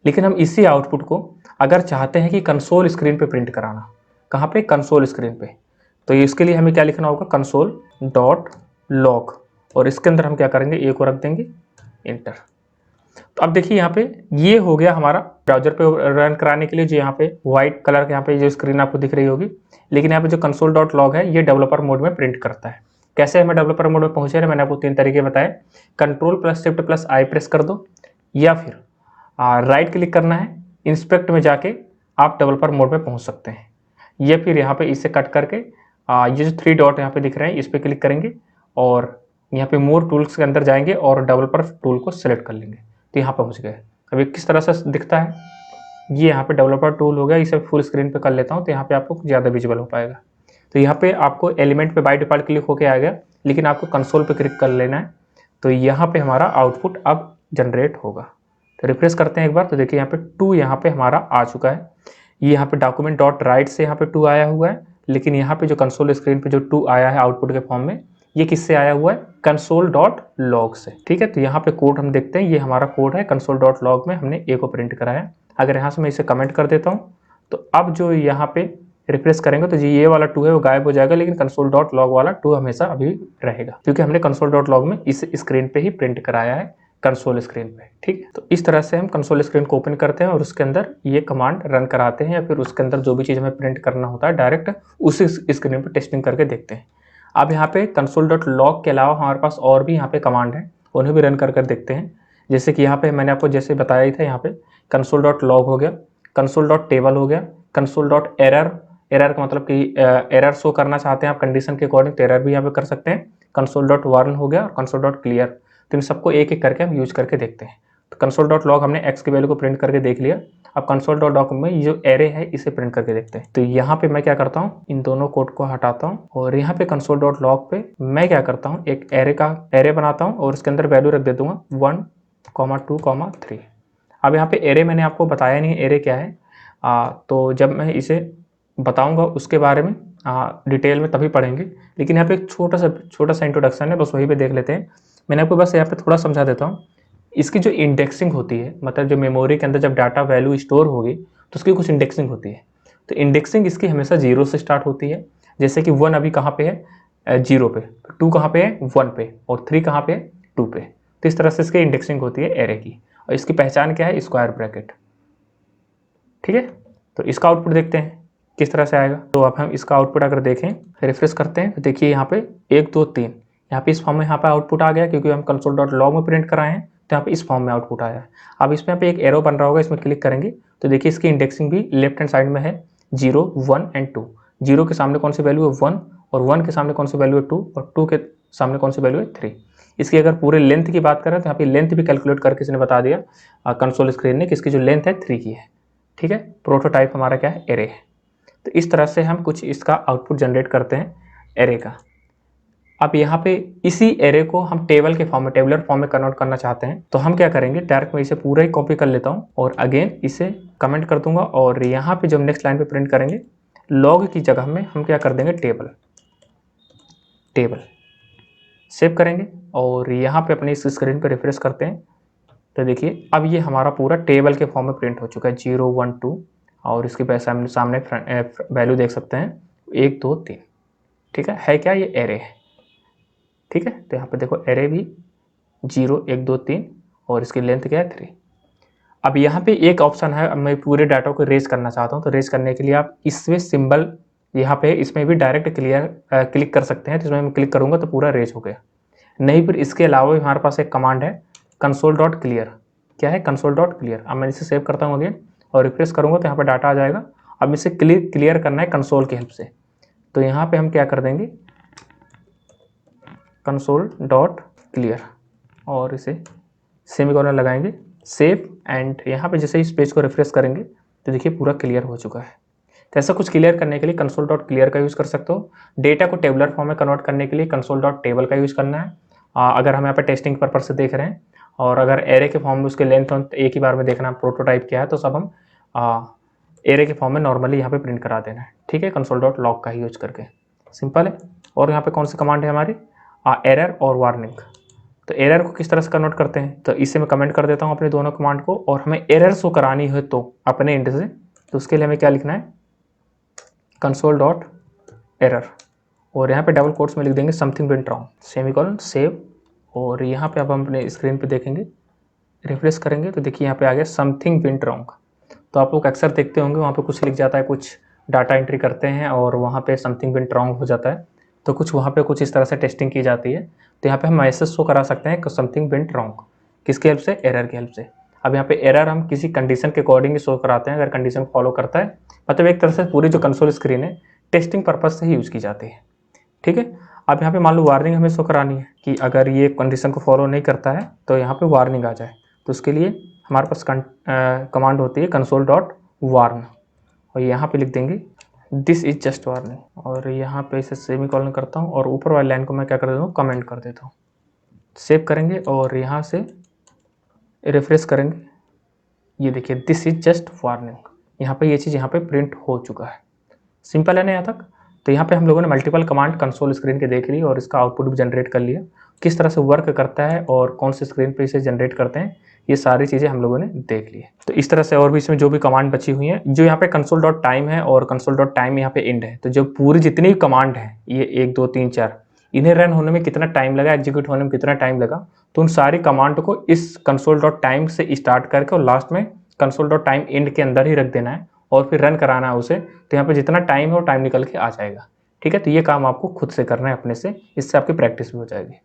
लेकिन हम इसी आउटपुट को अगर चाहते हैं कि कंसोल स्क्रीन पे प्रिंट कराना, कहाँ पे, कंसोल स्क्रीन पे, तो इसके लिए हमें क्या लिखना होगा, console.log, और इसके अंदर हम क्या करेंगे, ए को रख देंगे इंटर। तो अब देखिए यहाँ पे ये हो गया हमारा ब्राउजर पे रन कराने के लिए, जो यहाँ पे व्हाइट कलर के यहाँ पे जो स्क्रीन आपको दिख रही होगी। लेकिन यहाँ पे जो console.log है ये डेवलपर मोड में प्रिंट करता है। कैसे हमें डेवलपर मोड में पहुंचे, मैंने आपको 3 तरीके बताए, Ctrl+Shift+I प्रेस कर दो, या फिर राइट क्लिक करना है, इंस्पेक्ट में जाके आप डेवलपर मोड में पहुंच सकते हैं, या फिर यहाँ पे इसे कट करके ये जो 3 डॉट यहाँ पे दिख रहे हैं इस पर क्लिक करेंगे और यहाँ पे मोर टूल्स के अंदर जाएंगे और डेवलपर टूल को सिलेक्ट कर लेंगे। तो यहाँ पहुँच गए। अभी किस तरह से दिखता है, ये यहाँ पे डेवलपर टूल हो गया, इसे फुल स्क्रीन पे कर लेता हूँ तो यहाँ पे आपको ज़्यादा विजुअल हो पाएगा। तो यहाँ पे आपको एलिमेंट पे बाय डिफॉल्ट क्लिक होके आ गया, लेकिन आपको कंसोल पे क्लिक कर लेना है। तो यहाँ पे हमारा आउटपुट अब जनरेट होगा। तो रिफ्रेश करते हैं एक बार, तो देखिए यहाँ पे 2 यहाँ पे हमारा आ चुका है। ये यहाँ पे document.write से यहाँ पे 2 आया हुआ है, लेकिन यहाँ पे जो कंसोल स्क्रीन पे जो 2 आया है आउटपुट के फॉर्म में, ये किससे आया हुआ है, console.log से। ठीक है, तो यहाँ पे कोड हम देखते हैं, ये हमारा कोड है console.log में हमने a को प्रिंट कराया। अगर यहाँ से मैं इसे कमेंट कर देता हूँ तो अब जो यहाँ पे रिफ्रेश करेंगे तो ये वाला 2 है वो गायब हो जाएगा, लेकिन console.log वाला 2 हमेशा अभी रहेगा, क्योंकि हमने console.log में इस स्क्रीन पे ही प्रिंट कराया है, कंसोल स्क्रीन पे। ठीक है, तो इस तरह से हम कंसोल स्क्रीन को ओपन करते हैं और उसके अंदर ये कमांड रन कराते हैं, या फिर उसके अंदर जो भी चीज़ हमें प्रिंट करना होता है डायरेक्ट उसी स्क्रीन पे टेस्टिंग करके देखते हैं। अब यहाँ पे console.log के अलावा हमारे पास और भी यहाँ पे कमांड है, उन्हें भी रन कर देखते हैं। जैसे कि यहाँ पे मैंने आपको जैसे बताया ही था, यहाँ पे console.log हो गया, console.table हो गया, console.error, एरर का मतलब कि एरर शो करना चाहते हैं आप कंडीशन के अकॉर्डिंग, तो एरर भी यहाँ पे कर सकते हैं। console.warn हो गया और console.clear, तो इन सबको एक एक करके हम यूज करके देखते हैं। तो console.log हमने x की वैल्यू को प्रिंट करके देख लिया। अब console.doc में ये जो एरे है इसे प्रिंट करके देखते हैं। तो यहाँ पे मैं क्या करता हूँ, इन दोनों कोड को हटाता हूँ और यहाँ पे console.log पे मैं क्या करता हूँ, एक एरे बनाता हूँ और इसके अंदर वैल्यू रख दे दूंगा 1, 2, 3। अब यहाँ पे एरे मैंने आपको बताया नहीं एरे क्या है, तो जब मैं इसे बताऊंगा उसके बारे में डिटेल में तभी पढ़ेंगे, लेकिन यहाँ पे एक छोटा सा इंट्रोडक्शन है, बस वही पे देख लेते हैं। मैंने आपको बस यहाँ पे थोड़ा समझा देता हूँ। इसकी जो इंडेक्सिंग होती है, मतलब जो मेमोरी के अंदर जब डाटा वैल्यू स्टोर होगी तो उसकी कुछ इंडेक्सिंग होती है। तो इंडेक्सिंग इसकी हमेशा 0 से स्टार्ट होती है, जैसे कि 1 अभी कहाँ पे है 0 पे, 2 कहाँ पे है 1 पे, और 3 कहाँ पे है 2 पे। तो इस तरह से इसकी इंडेक्सिंग होती है एरे की, और इसकी पहचान क्या है, स्क्वायर ब्रैकेट। ठीक है, तो इसका आउटपुट देखते हैं किस तरह से आएगा। तो अब हम इसका आउटपुट अगर देखें, रिफ्रेश करते हैं, तो देखिए यहाँ पे 1 2 3 यहाँ पे इस फॉर्म में यहाँ पे आउटपुट आ गया, क्योंकि हम console.log में प्रिंट कराए हैं, तो यहाँ पे इस फॉर्म में आउटपुट आया है। अब इसमें यहाँ पे एक एरो बन रहा होगा, इसमें क्लिक करेंगे तो देखिए इसकी इंडेक्सिंग भी लेफ्ट हैंड साइड में है 0 1 एंड 2। 0 के सामने कौन सी वैल्यू है 1, और 1 के सामने कौन सी वैल्यू है 2, और 2 के सामने कौन सी वैल्यू है 3। इसकी अगर पूरे लेंथ की बात करें तो यहाँ पे लेंथ भी कैलकुलेट करके इसने बता दिया कंसोल स्क्रीन ने कि इसकी जो लेंथ है 3 की है। ठीक है, प्रोटोटाइप हमारा क्या है, एरे है। तो इस तरह से हम कुछ इसका आउटपुट जनरेट करते हैं एरे का। अब यहाँ पे इसी एरे को हम टेबल के फॉर्म में, टेबुलर फॉर्म में कन्वर्ट करना चाहते हैं, तो हम क्या करेंगे, डायरेक्ट मैं इसे पूरा ही कॉपी कर लेता हूँ और अगेन इसे कमेंट कर दूंगा, और यहाँ पे जब नेक्स्ट लाइन पे प्रिंट करेंगे लॉग की जगह में हम क्या कर देंगे, टेबल सेव करेंगे, और यहाँ पे अपनी इस स्क्रीन पे रिफ्रेश करते हैं, तो देखिए अब ये हमारा पूरा टेबल के फॉर्म में प्रिंट हो चुका है 0 1 2, और इसके सामने वैल्यू देख सकते हैं 1 2 3। ठीक है क्या, ये एरे है। ठीक है, तो यहाँ पे देखो एरे भी 0 1 2 3, और इसकी लेंथ क्या है 3। अब यहाँ पे एक ऑप्शन है, अब मैं पूरे डाटा को रेज करना चाहता हूँ, तो रेज करने के लिए आप इसमें सिंबल यहाँ पे इसमें भी डायरेक्ट क्लिक कर सकते हैं, तो इसमें मैं क्लिक करूँगा तो पूरा रेज हो गया। नहीं, फिर इसके अलावा भी हमारे पास एक कमांड है console.clear। क्या है, console.clear। अब मैं इसे सेव करता हूँ अगेन और रिफ्रेश करूँगा तो यहाँ पे डाटा आ जाएगा। अब इसे क्लियर करना है कंसोल की हेल्प से, तो यहाँ पे हम क्या कर देंगे, console.clear, और इसे सेमीकोलन लगाएंगे, सेव, एंड यहाँ पे जैसे इस पेज को रिफ्रेश करेंगे तो देखिए पूरा क्लियर हो चुका है। तो ऐसा कुछ क्लियर करने के लिए console.clear का यूज़ कर सकते हो। डेटा को टेबुलर फॉर्म में कन्वर्ट करने के लिए console.table का यूज़ करना है, अगर हम यहाँ पे टेस्टिंग पर्पज से देख रहे हैं, और अगर एरे के फॉर्म में उसके लेंथ एक ही बार में देखना प्रोटोटाइप क्या है, तो सब हम एरे के फॉर्म में नॉर्मली यहाँ पे प्रिंट करा देना है। ठीक है, console.log का ही यूज करके, सिंपल है। और यहाँ पे कौन सी कमांड है हमारी, एरर और वार्निंग। तो एरर को किस तरह से कन्वर्ट करते हैं, तो इसे मैं कमेंट कर देता हूँ अपने दोनों कमांड को, और हमें एरर शो करानी है तो अपने एंड से, तो उसके लिए हमें क्या लिखना है, console.error, और यहाँ पे डबल कोट्स में लिख देंगे something went wrong, semicolon, save. और यहाँ पे अब हम अपने स्क्रीन पे देखेंगे, रिफ्रेश करेंगे तो देखिए यहाँ पे आ गया समथिंग वेंट रॉन्ग। तो आप लोग अक्सर देखते होंगे वहाँ पे कुछ लिख जाता है, कुछ डाटा एंट्री करते हैं और वहाँ पे समथिंग वेंट रॉन्ग हो जाता है, तो कुछ वहाँ पे कुछ इस तरह से टेस्टिंग की जाती है। तो यहाँ पे हम मैसेज शो करा सकते हैं समथिंग वेंट रॉन्ग, किसकी हेल्प से, एरर की हेल्प से। अब यहाँ पे एरर हम किसी कंडीशन के अकॉर्डिंग शो कराते हैं, अगर कंडीशन फॉलो करता है, मतलब एक तरह से पूरी जो कंसोल स्क्रीन है टेस्टिंग पर्पज से ही यूज़ की जाती है। ठीक है, अब यहाँ पे मान लो वार्निंग हमें शो करानी है कि अगर ये कंडीशन को फॉलो नहीं करता है तो यहाँ पे वार्निंग आ जाए, तो उसके लिए हमारे पास कमांड होती है console.warn, और यहाँ पे लिख देंगे दिस इज जस्ट वार्निंग, और यहाँ पे इसे सेमीकोलन करता हूँ, और ऊपर वाली लाइन को मैं क्या कर देता हूँ, कमेंट कर देता हूँ। सेव करेंगे और यहाँ से रिफ्रेश करेंगे, ये देखिए दिस इज जस्ट वार्निंग, यहाँ पे ये चीज़ यहाँ पे प्रिंट हो चुका है। सिंपल है ना यहाँ तक। तो यहाँ पे हम लोगों ने मल्टीपल कमांड कंसोल स्क्रीन के देख ली और इसका आउटपुट भी जनरेट कर लिया, किस तरह से वर्क करता है और कौन से स्क्रीन पे इसे जनरेट करते हैं, ये सारी चीज़ें हम लोगों ने देख ली है। तो इस तरह से और भी इसमें जो भी कमांड बची हुई है, जो यहाँ पे console.time है और console.time यहाँ पे एंड है, तो जो पूरी जितनी भी कमांड है, ये 1 2 3 4, इन्हें रन होने में कितना टाइम लगा, एग्जीक्यूट होने में कितना टाइम लगा, तो उन सारी कमांड को इस console.time से स्टार्ट करके और लास्ट में console.time एंड के अंदर ही रख देना है और फिर रन कराना है उसे। तो यहाँ पे जितना टाइम है वो टाइम निकल के आ जाएगा। ठीक है, तो ये काम आपको खुद से करना है अपने से, इससे आपकी प्रैक्टिस भी हो जाएगी।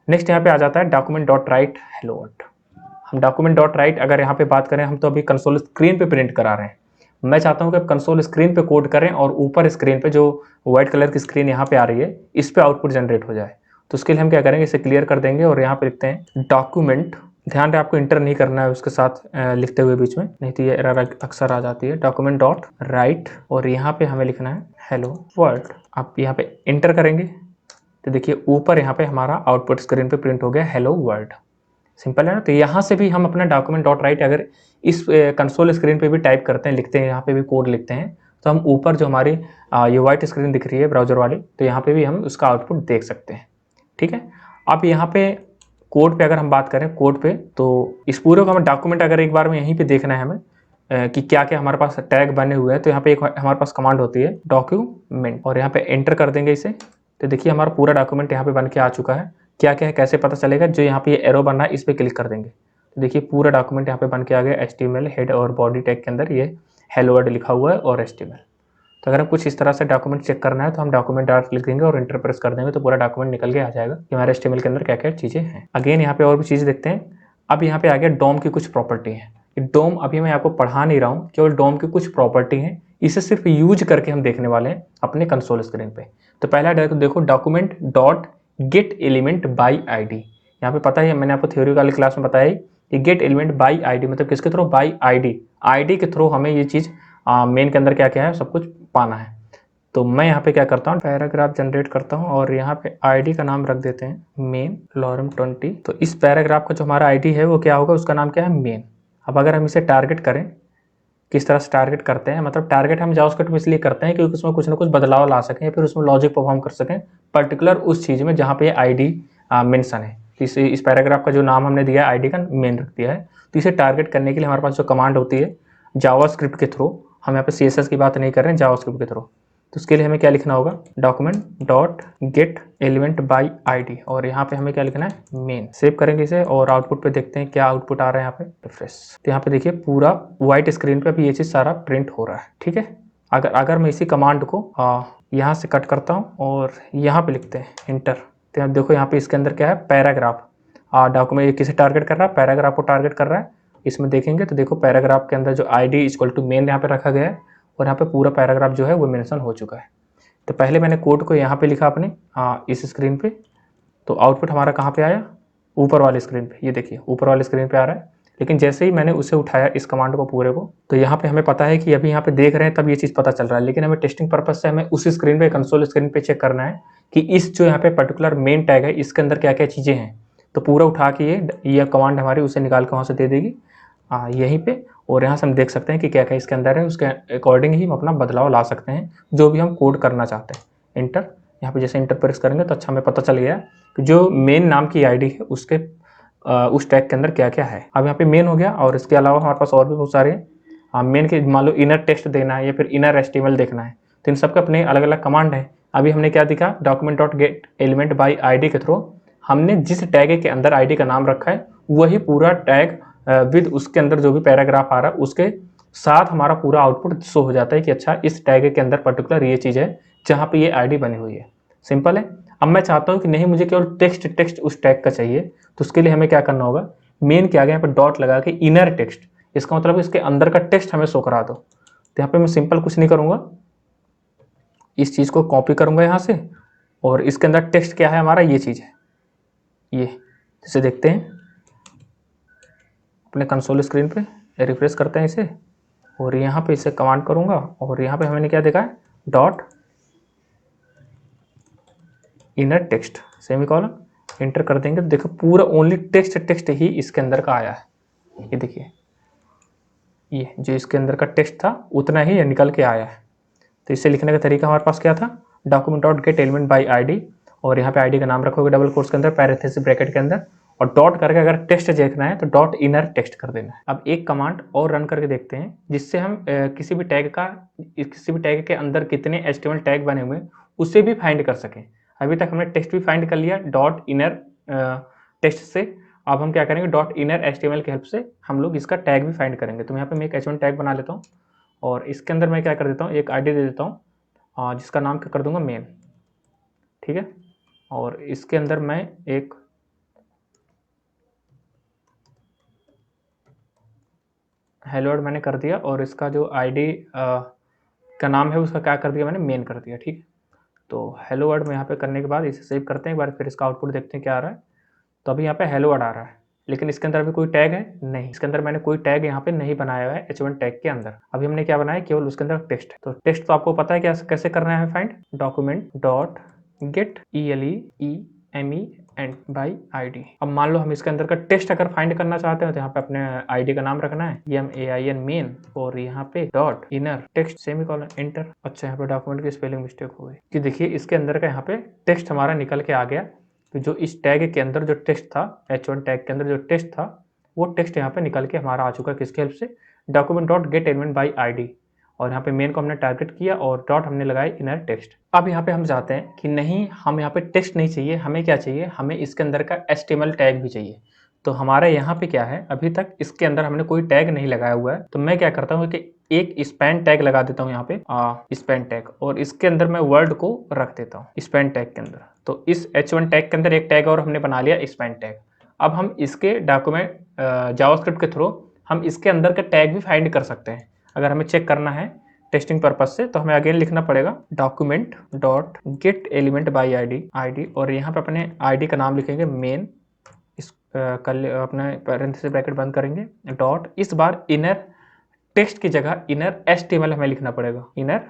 नेक्स्ट यहाँ पे आ जाता है document.write hello world। हम document.write अगर यहाँ पे बात करें, हम तो अभी कंसोल स्क्रीन पे प्रिंट करा रहे हैं, मैं चाहता हूँ कि आप कंसोल स्क्रीन पे कोड करें और ऊपर स्क्रीन पे जो व्हाइट कलर की स्क्रीन यहाँ पे आ रही है इस पे आउटपुट जनरेट हो जाए। तो उसके लिए हम क्या करेंगे, इसे क्लियर कर देंगे और यहाँ पे लिखते हैं डॉक्यूमेंट, ध्यान रहे आपको इंटर नहीं करना है उसके साथ लिखते हुए बीच में, नहीं तो ये एरर अक्सर आ जाती है। document.write और यहाँ पे हमें लिखना है हेलो वर्ल्ड। आप यहाँ पे इंटर करेंगे तो देखिए ऊपर यहाँ पे हमारा आउटपुट स्क्रीन पे प्रिंट हो गया हेलो वर्ल्ड। सिंपल है ना। तो यहाँ से भी हम अपना document.write अगर इस कंसोल स्क्रीन पे भी टाइप करते हैं, लिखते हैं, यहाँ पे भी कोड लिखते हैं, तो हम ऊपर जो हमारी ये व्हाइट स्क्रीन दिख रही है ब्राउजर वाली, तो यहाँ पे भी हम उसका आउटपुट देख सकते हैं। ठीक है, अब यहाँ पे कोड पे अगर हम बात करें कोड पे, तो इस पूरे को हमें डॉक्यूमेंट अगर एक बार में यहीं पे देखना है हमें, कि क्या क्या हमारे पास टैग बने हुए हैं। तो यहाँ पे एक हमारे पास कमांड होती है डॉक्यूमेंट, और यहाँ पे एंटर कर देंगे इसे। तो देखिए हमारा पूरा डॉक्यूमेंट यहाँ पे बन के आ चुका है। क्या क्या है कैसे पता चलेगा, जो यहाँ पे ये एरो बन रहा है इस पर क्लिक कर देंगे तो देखिए पूरा डॉक्यूमेंट यहाँ पे बन के आ गया। HTML हेड और बॉडी टैग के अंदर ये हेलो वर्ल्ड लिखा हुआ है और HTML। तो अगर हम कुछ इस तरह से डॉक्यूमेंट चेक करना है तो हम डॉक्यूमेंट डॉट लिख देंगे और इंटर प्रेस कर देंगे तो पूरा डॉक्यूमेंट निकल के आ जाएगा कि हमारे HTML के अंदर क्या क्या चीज़ें हैं। अगेन यहाँ पे और भी चीज़ देखते हैं। अब यहाँ पे आ गया डोम की कुछ प्रॉपर्टी है। डोम अभी मैं आपको पढ़ा नहीं रहा हूँ, केवल डोम की कुछ प्रॉपर्टी है, इसे सिर्फ यूज करके हम देखने वाले हैं अपने कंसोल स्क्रीन पे। तो पहला देखो document dot gate element by ID। यहाँ पे पता है मैंने आपको थ्योरी वाली क्लास में बताया कि गेट एलिमेंट बाई ID मतलब किसके थ्रू, बाई ID के थ्रू हमें ये चीज़ मेन के अंदर क्या क्या है सब कुछ पाना है। तो मैं यहाँ पे क्या करता हूँ, पैराग्राफ जनरेट करता हूँ और यहाँ पे ID का नाम रख देते हैं मेन लॉरम 20। तो इस पैराग्राफ का जो हमारा ID है वो क्या होगा, उसका नाम क्या है, मेन। अब अगर हम इसे टारगेट करें, किस तरह से टारगेट करते हैं, मतलब टारगेट हम जावास्क्रिप्ट में इसलिए करते हैं क्योंकि उसमें कुछ ना कुछ बदलाव ला सकें या फिर उसमें लॉजिक परफॉर्म कर सकें पर्टिकुलर उस चीज़ में जहाँ पे ID मेंशन है। इस पैराग्राफ का जो नाम हमने दिया है ID का मेन रख दिया है। तो इसे टारगेट करने के लिए हमारे पास जो कमांड होती है जावास्क्रिप्ट के थ्रू, हम यहाँ पे CSS की बात नहीं कर रहे हैं, जावास्क्रिप्ट के थ्रू। तो उसके लिए हमें क्या लिखना होगा, document dot gate element by ID और यहाँ पे हमें क्या लिखना है, मेन। सेव करेंगे इसे और आउटपुट पे देखते हैं क्या आउटपुट आ रहा है यहाँ पे, रिफ्रेश। तो यहाँ पे देखिए पूरा व्हाइट स्क्रीन पे अभी ये चीज़ सारा प्रिंट हो रहा है। ठीक है, अगर मैं इसी कमांड को यहाँ से कट करता हूँ और यहाँ पे लिखते हैं इंटर, तो यहाँ देखो यहाँ पे इसके अंदर क्या है, पैराग्राफ। डॉक्यूमेंट ये किसे टारगेट कर रहा है, पैराग्राफ को टारगेट कर रहा है। इसमें देखेंगे तो देखो पैराग्राफ के अंदर जो ID इक्वल टू मेन यहाँ पे रखा गया है और यहाँ पे पूरा पैराग्राफ जो है वो मेंशन हो चुका है। तो पहले मैंने कोड को यहाँ पे लिखा अपने इस स्क्रीन पे, तो आउटपुट हमारा कहाँ पे आया, ऊपर वाले स्क्रीन पे। ये देखिए ऊपर वाले स्क्रीन पे आ रहा है। लेकिन जैसे ही मैंने उसे उठाया इस कमांड को पूरे को, तो यहाँ पे हमें पता है कि अभी यहाँ पे देख रहे हैं तब ये चीज़ पता चल रहा है। लेकिन हमें टेस्टिंग पर्पज से हमें उसी स्क्रीन पे, कंसोल स्क्रीन पे चेक करना है कि इस जो यहाँ पे पर्टिकुलर मेन टैग है इसके अंदर क्या क्या चीज़ें हैं। तो पूरा उठा के ये कमांड हमारी उसे निकाल के वहाँ से दे देगी यहीं पे, और यहाँ से हम देख सकते हैं कि क्या क्या इसके अंदर है। उसके अकॉर्डिंग ही हम अपना बदलाव ला सकते हैं जो भी हम कोड करना चाहते हैं। इंटर, यहाँ पे जैसे इंटर प्रेस करेंगे तो अच्छा हमें पता चल गया कि जो मेन नाम की ID है उसके उस टैग के अंदर क्या क्या है। अब यहाँ पे मेन हो गया और इसके अलावा हमारे पास और भी बहुत सारे मेन के, मान लो इनर टेक्स्ट देना है या फिर इनर HTML देखना है, तो इन सबके अपने अलग अलग कमांड है। अभी हमने क्या दिखा, document dot gate element by ID के थ्रू हमने जिस टैग के अंदर ID का नाम रखा है वही पूरा टैग विद उसके अंदर जो भी पैराग्राफ आ रहा है उसके साथ हमारा पूरा आउटपुट शो हो जाता है कि अच्छा इस टैग के अंदर पर्टिकुलर ये चीज़ है जहाँ पे ये ID बनी हुई है। सिंपल है। अब मैं चाहता हूँ कि नहीं मुझे केवल टेक्स्ट उस टैग का चाहिए, तो उसके लिए हमें क्या करना होगा, मेन के आगे यहाँ पे डॉट लगा के इनर टेक्स्ट, इसका मतलब इसके अंदर का टेक्स्ट हमें शो करा दो। तो यहाँ पे मैं सिंपल कुछ नहीं करूँगा, इस चीज़ को कॉपी करूँगा यहाँ से और इसके अंदर टेक्स्ट क्या है हमारा, ये चीज़ है। ये जैसे देखते हैं अपने कंसोल स्क्रीन पे, रिफ्रेश करते हैं इसे और यहाँ पे इसे कमांड करूँगा और यहाँ पे हमने क्या देखा है, dot inner text semicolon, inter कर देंगे तो देखो पूरा ओनली टेक्स्ट ही इसके अंदर का आया है। ये देखिए ये जो इसके अंदर का टेक्स्ट था उतना ही ये निकल के आया है। तो इसे लिखने का तरीका हमारे पास क्या था, document dot gate element by ID और यहाँ पे ID का नाम रखोगे डबल कोट्स के अंदर पैरेंथेसिस ब्रैकेट के अंदर, और डॉट करके अगर टेक्स्ट देखना है तो डॉट इनर टेक्स्ट कर देना है। अब एक कमांड और रन करके देखते हैं जिससे हम किसी भी टैग के अंदर कितने HTML टैग बने हुए उसे भी फाइंड कर सकें। अभी तक हमने टेक्स्ट भी फाइंड कर लिया डॉट इनर टेक्स्ट से, अब हम क्या करेंगे, डॉट इनर HTML की हेल्प से हम लोग इसका टैग भी फाइंड करेंगे। तो यहाँ पे मैं एक H1 टैग बना लेता हूँ और इसके अंदर मैं क्या कर देता हूँ, एक ID दे देता हूँ जिसका नाम क्या कर दूंगा, मेन। ठीक है, और इसके अंदर मैं एक हेलो वर्ल्ड मैंने कर दिया और इसका जो ID का नाम है उसका क्या कर दिया मैंने, मेन कर दिया। ठीक है, तो हेलो वर्ल्ड में यहाँ पे करने के बाद इसे सेव करते हैं एक बार, फिर इसका आउटपुट देखते हैं क्या आ रहा है। तो अभी यहाँ पे हेलो वर्ल्ड आ रहा है लेकिन इसके अंदर अभी कोई टैग है नहीं, इसके अंदर मैंने कोई टैग यहाँ पे नहीं बनाया हुआ है H1 टैग के अंदर। अभी हमने क्या बनाया, केवल उसके अंदर टेक्स्ट है। तो टेक्स्ट तो आपको पता है कैसे करना है find, document dot gate ELEMENT by ID। अब मान लो हम इसके अंदर का टेक्स्ट अगर फाइंड करना चाहते हैं तो यहाँ पे अपने ID का नाम रखना है MEIN मेन और यहाँ पे dot inner text semicolon, enter. अच्छा यहाँ पे डॉक्यूमेंट की स्पेलिंग मिस्टेक हो गई कि देखिए इसके अंदर का यहाँ पे टेक्स्ट हमारा निकल के आ गया। तो जो इस टैग के अंदर जो टेक्स्ट था, H1 टैग के अंदर जो टेक्स्ट था वो टेक्स्ट यहाँ पे निकल के हमारा आ चुका है, किसकी हेल्प से, document dot gate element by ID, और यहाँ पे मेन को हमने टारगेट किया और डॉट हमने लगाया इनर टेक्स्ट। अब यहाँ पे हम चाहते हैं कि नहीं, हम यहाँ पे टेक्स्ट नहीं चाहिए, हमें क्या चाहिए, हमें इसके अंदर का HTML टैग भी चाहिए। तो हमारा यहाँ पे क्या है, अभी तक इसके अंदर हमने कोई टैग नहीं लगाया हुआ है, तो मैं क्या करता हूँ कि एक स्पैन टैग लगा देता हूँ यहाँ पे स्पैन टैग, और इसके अंदर मैं वर्ड को रख देता हूँ स्पैन टैग के अंदर। तो इस H1 टैग के अंदर एक टैग और हमने बना लिया स्पैन टैग। अब हम इसके डॉक्यूमेंट जावास्क्रिप्ट के थ्रू हम इसके अंदर का टैग भी फाइंड कर सकते हैं। अगर हमें चेक करना है टेस्टिंग पर्पज से, तो हमें अगेन लिखना पड़ेगा document dot gate element by ID, और यहाँ पे अपने आईडी का नाम लिखेंगे मेन, इस कल अपने पैरेंथेसिस ब्रैकेट बंद करेंगे, डॉट, इस बार इनर टेक्स्ट की जगह इनर HTML हमें लिखना पड़ेगा, इनर